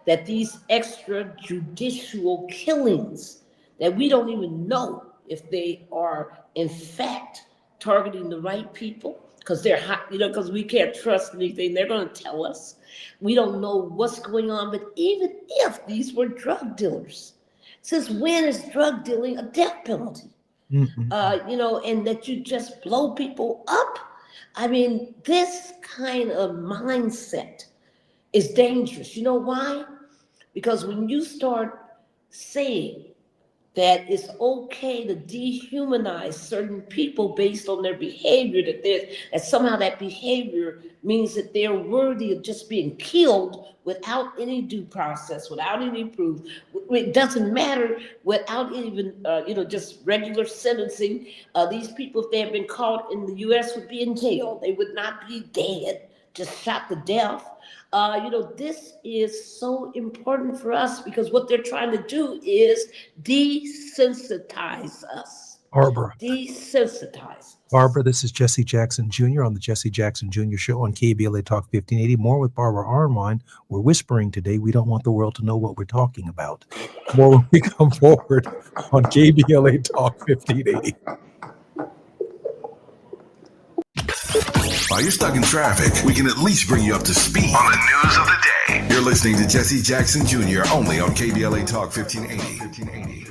That these extrajudicial killings, that we don't even know if they are in fact targeting the right people, because they're hot, because we can't trust anything they're going to tell us. We don't know what's going on. But even if these were drug dealers, since when is drug dealing a death penalty? And that you just blow people up. I mean, this kind of mindset is dangerous. You know why? Because when you start saying that it's okay to dehumanize certain people based on their behavior, that somehow that behavior means that they're worthy of just being killed without any due process, without any proof. It doesn't matter, without even, just regular sentencing. These people, if they had been caught in the U.S., would be in jail. They would not be dead, just shot to death. This is so important for us, because what they're trying to do is desensitize us. Barbara. Desensitize. Barbara, this is Jesse Jackson Jr. on the Jesse Jackson Jr. Show on KBLA Talk 1580. More with Barbara Arnwine. We're whispering today. We don't want the world to know what we're talking about. More when we come forward on KBLA Talk 1580. While you're stuck in traffic, we can at least bring you up to speed on the news of the day. You're listening to Jesse Jackson Jr. only on KBLA Talk 1580.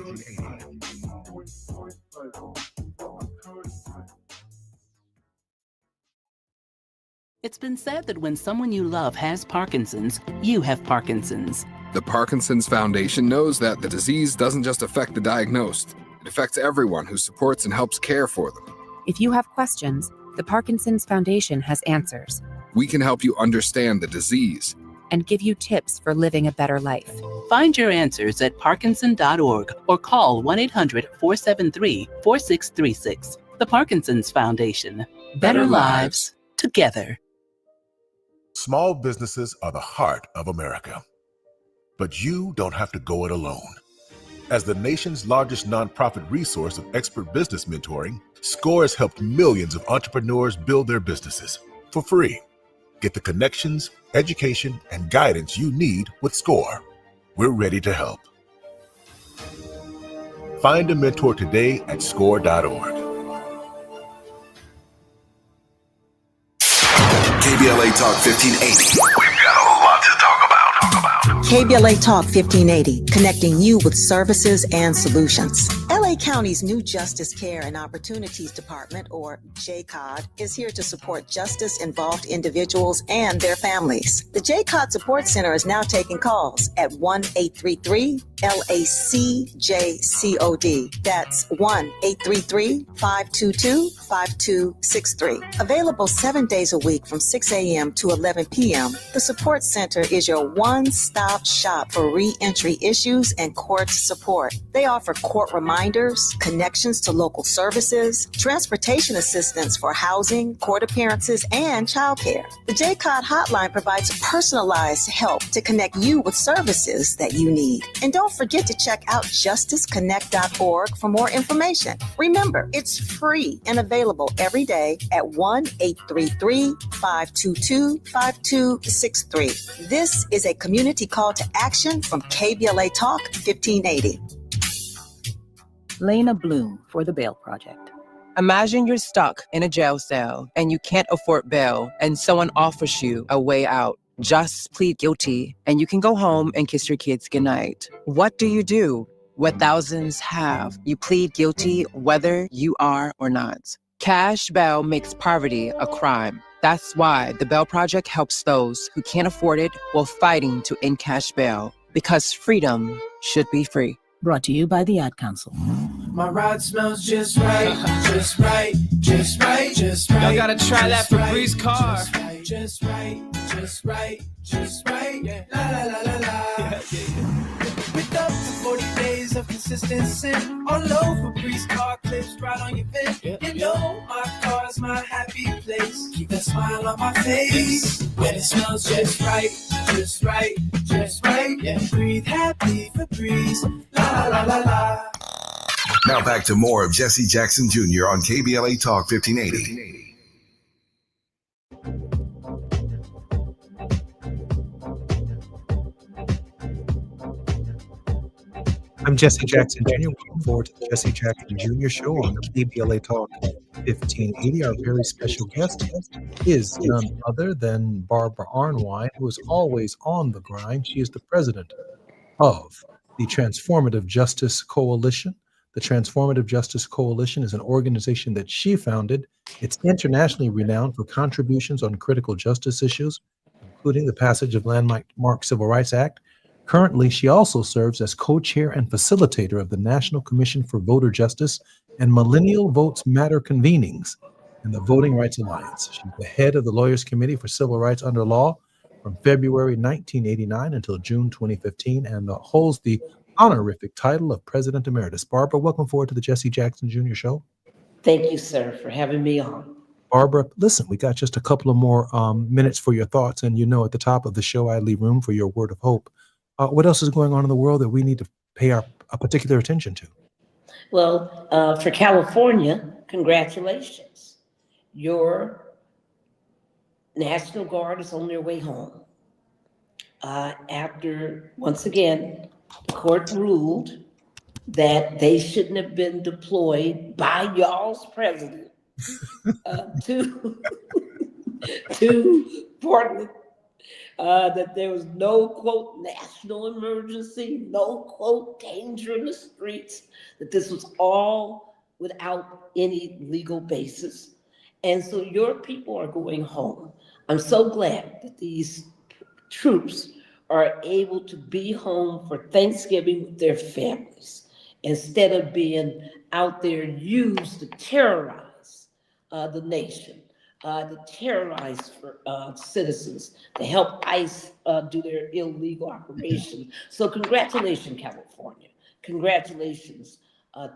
It's been said that when someone you love has Parkinson's, you have Parkinson's. The Parkinson's Foundation knows that the disease doesn't just affect the diagnosed. It affects everyone who supports and helps care for them. If you have questions, the Parkinson's Foundation has answers. We can help you understand the disease and give you tips for living a better life. Find your answers at parkinson.org or call 1-800-473-4636. The Parkinson's Foundation. Better lives together. Small businesses are the heart of America. But you don't have to go it alone. As the nation's largest nonprofit resource of expert business mentoring, SCORE has helped millions of entrepreneurs build their businesses for free. Get the connections, education, and guidance you need with SCORE. We're ready to help. Find a mentor today at score.org. KBLA Talk 1580. We've got a lot to talk about. KBLA Talk 1580, connecting you with services and solutions. LA County's new Justice Care and Opportunities Department, or JCOD, is here to support justice-involved individuals and their families. The JCOD Support Center is now taking calls at 1-833-LACJCOD. That's 1-833-522-5263. Available 7 days a week from 6 a.m. to 11 p.m., the Support Center is your one-stop shop for re-entry issues and court support. They offer court reminders, connections to local services, transportation assistance for housing, court appearances, and childcare. The JCOD hotline provides personalized help to connect you with services that you need. And don't forget to check out justiceconnect.org for more information. Remember, it's free and available every day at 1-833-522-5263. This is a community call to action from KBLA Talk 1580. Lena Bloom for the Bail Project. Imagine you're stuck in a jail cell and you can't afford bail and someone offers you a way out. Just plead guilty and you can go home and kiss your kids goodnight. What do you do? What thousands have. You plead guilty whether you are or not. Cash bail makes poverty a crime. That's why the Bail Project helps those who can't afford it while fighting to end cash bail, because freedom should be free. Brought to you by the Ad Council. My ride smells just right, just right, just right, just right. Y'all gotta try that Febreze car. Just right, just right, just right. Yeah. La la la la la. With up to 40 days of consistency, all over Febreze car clips right on your vent. You know my car's my happy place. Keep that smile on my face when it smells just right, just right, just right. Yeah. Breathe happy Febreze. La la la la la. Now back to more of Jesse Jackson Jr. on KBLA Talk 1580. I'm Jesse Jackson Jr. Looking forward to the Jesse Jackson Jr. Show on KBLA Talk 1580. Our very special guest is none other than Barbara Arnwine, who is always on the grind. She is the president of the Transformative Justice Coalition. The Transformative Justice Coalition is an organization that she founded. It's internationally renowned for contributions on critical justice issues, including the passage of Landmark Civil Rights Act. Currently, she also serves as co-chair and facilitator of the National Commission for Voter Justice and Millennial Votes Matter convenings and the Voting Rights Alliance. She's the head of the Lawyers Committee for Civil Rights Under Law from February 1989 until June 2015 and holds the honorific title of President Emeritus. Barbara, welcome forward to the Jesse Jackson Jr. Show. Thank you, sir, for having me on. Barbara, listen, we got just a couple of more minutes for your thoughts. And you know, at the top of the show, I leave room for your word of hope. What else is going on in the world that we need to pay a particular attention to? Well, for California, congratulations. Your National Guard is on their way home. After, once again, the court ruled that they shouldn't have been deployed by y'all's president to Portland. That there was no, quote, national emergency, no, quote, danger in the streets, that this was all without any legal basis. And so your people are going home. I'm so glad that these troops are able to be home for Thanksgiving with their families instead of being out there used to terrorize the nation. To terrorize for citizens, to help ICE do their illegal operation. So congratulations, California. Congratulations,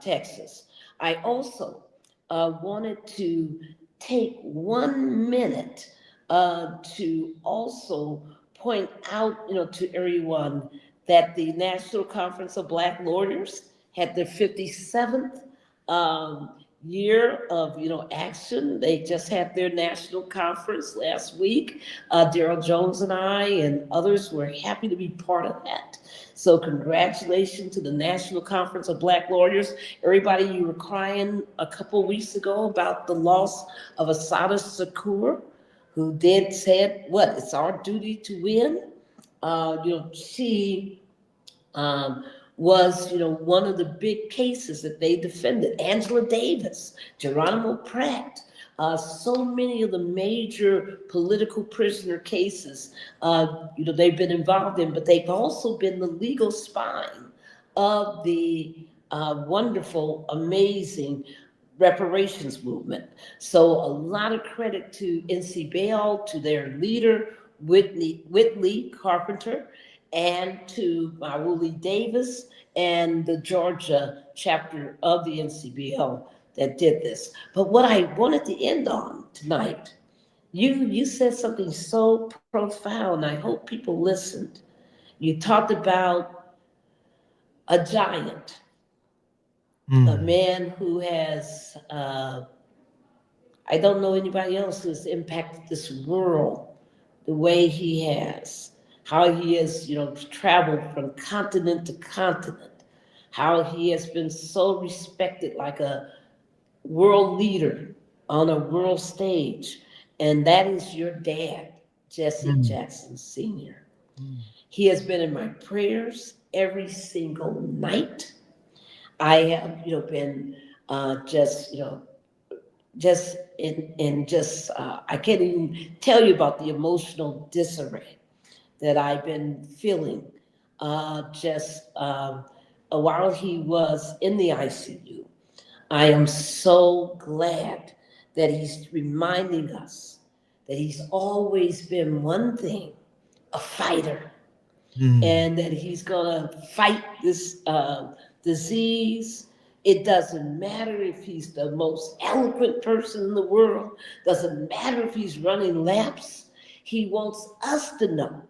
Texas. I also wanted to take 1 minute to also point out, to everyone that the National Conference of Black Lawyers had their 57th year of action. They just had their national conference last week. Daryl Jones and I and others were happy to be part of that. So congratulations to the National Conference of Black Lawyers. Everybody, you were crying a couple weeks ago about the loss of Assata Shakur, who said, it's our duty to win. She was, one of the big cases that they defended. Angela Davis, Geronimo Pratt, so many of the major political prisoner cases, they've been involved in, but they've also been the legal spine of the wonderful, amazing reparations movement. So a lot of credit to NC Bail, to their leader, Whitley Carpenter, and to Mawuli Davis and the Georgia chapter of the NCBL that did this. But what I wanted to end on tonight, you said something so profound. I hope people listened. You talked about a giant, a man who has, I don't know anybody else who has impacted this world the way he has. How he has, traveled from continent to continent, how he has been so respected like a world leader on a world stage. And that is your dad, Jesse Jackson Sr. He has been in my prayers every single night. I have, been just, just I can't even tell you about the emotional disarray that I've been feeling while he was in the ICU. I am so glad that he's reminding us that he's always been one thing, a fighter, and that he's gonna fight this disease. It doesn't matter if he's the most eloquent person in the world, doesn't matter if he's running laps. He wants us to know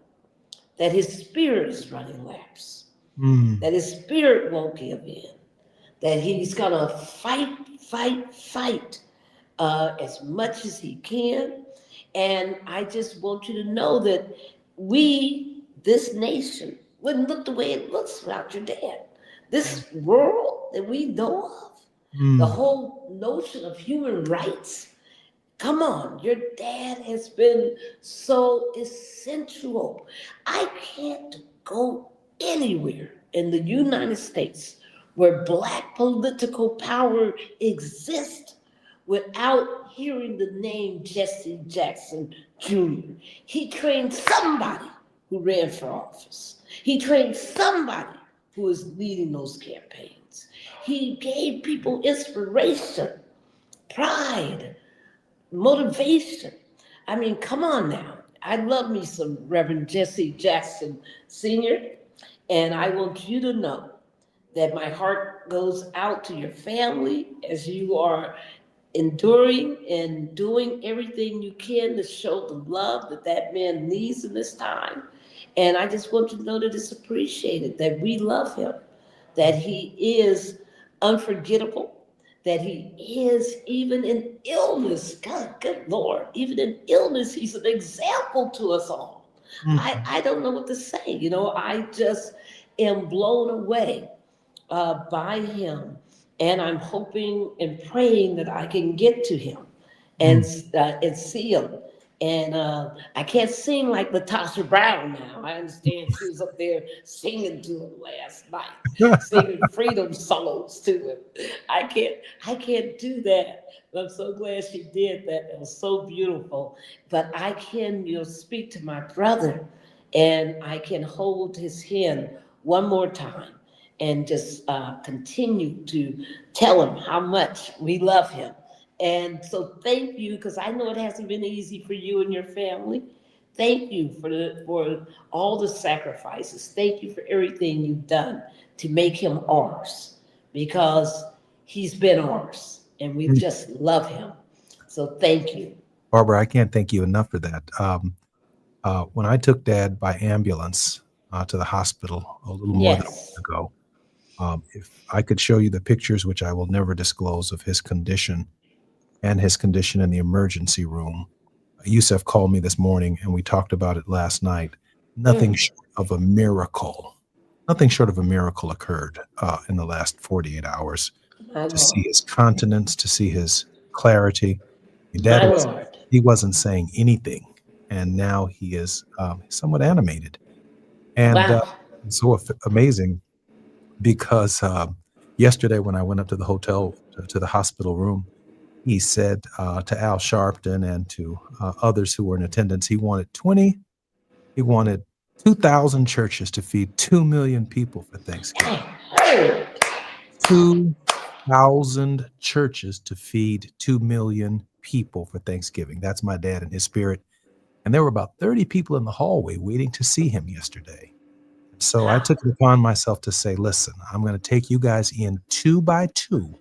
that his spirit is running laps, that his spirit won't give in, that he's gonna fight as much as he can. And I just want you to know that this nation, wouldn't look the way it looks without your dad. This world that we know of, the whole notion of human rights, come on, your dad has been so essential. I can't go anywhere in the United States where Black political power exists without hearing the name Jesse Jackson Jr. He trained somebody who ran for office. He trained somebody who was leading those campaigns. He gave people inspiration, pride, motivation. I mean, come on now. I love me some Reverend Jesse Jackson Sr., and I want you to know that my heart goes out to your family as you are enduring and doing everything you can to show the love that that man needs in this time. And I just want you to know that it's appreciated, that we love him, that he is unforgettable, that he is, even in illness, God, good Lord, even in illness, he's an example to us all. I don't know what to say. You know, I just am blown away by him. And I'm hoping and praying that I can get to him and see him. And I can't sing like Natasha Brown now. I understand she was up there singing to him last night, singing freedom songs to him. I can't do that. But I'm so glad she did that. It was so beautiful. But I can, speak to my brother, and I can hold his hand one more time and just continue to tell him how much we love him. And so thank you, because I know it hasn't been easy for you and your family. Thank you for all the sacrifices. Thank you for everything you've done to make him ours, because he's been ours and we just love him. So thank you. Barbara, I can't thank you enough for that. When I took Dad by ambulance to the hospital a little more than a week ago, if I could show you the pictures, which I will never disclose, of his condition and his condition in the emergency room. Yusef called me this morning and we talked about it last night. Nothing short of a miracle. Nothing short of a miracle occurred in the last 48 hours. To see his continence, to see his clarity. Dad he wasn't saying anything, and now he is somewhat animated. And it's so amazing, because yesterday when I went up to the hotel, to the hospital room, he said to Al Sharpton and to others who were in attendance, he wanted 2,000 churches to feed 2 million people for Thanksgiving. 2,000 churches to feed 2 million people for Thanksgiving. That's my dad and his spirit. And there were about 30 people in the hallway waiting to see him yesterday. So I took it upon myself to say, listen, I'm going to take you guys in 2 by 2.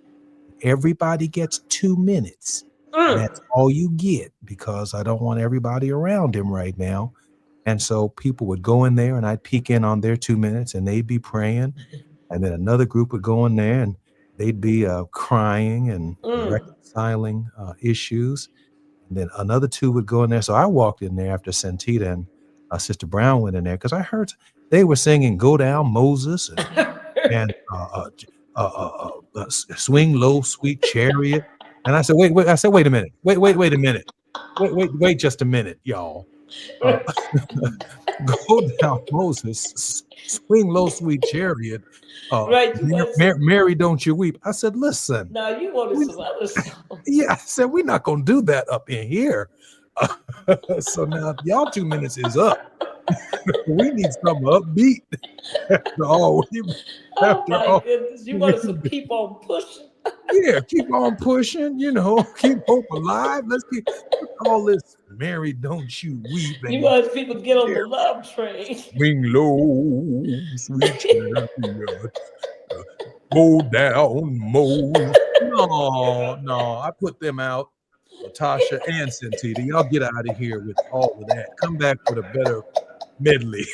Everybody gets 2 minutes. And that's all you get, because I don't want everybody around him right now. And so people would go in there and I'd peek in on their 2 minutes and they'd be praying. And then another group would go in there and they'd be crying and reconciling issues. And then another 2 would go in there. So I walked in there after Santita and Sister Brown went in there, because I heard they were singing "Go Down Moses" and "Swing Low, Sweet Chariot." And I said, wait a minute. Wait a minute. Wait just a minute, y'all. Go down, Moses, swing low, sweet chariot. Right, Mary, don't you weep. I said, listen. Now you wanted some other songs. Yeah, I said, we're not going to do that up in here. So now y'all 2 minutes is up. We need some upbeat. Oh my goodness, you wanted some keep on pushing. Yeah, keep on pushing, keep hope alive. Let's all this Mary, don't you weep. You want people to get on the love train. Swing low, sweet chariot. Go down, Moses. No, I put them out. Latasha and Santita, y'all get out of here with all of that. Come back with a better medley.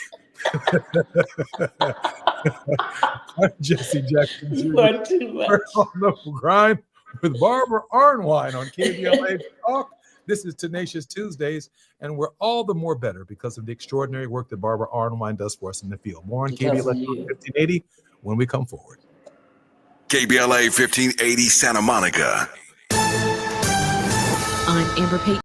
I'm Jesse Jackson Jr. You are too much. We're on the grind with Barbara Arnwine on KBLA Talk. This is Tenacious Tuesdays, and we're all the more better because of the extraordinary work that Barbara Arnwine does for us in the field. More on KBLA 1580 when we come forward. KBLA 1580 Santa Monica. I'm Amber Payton.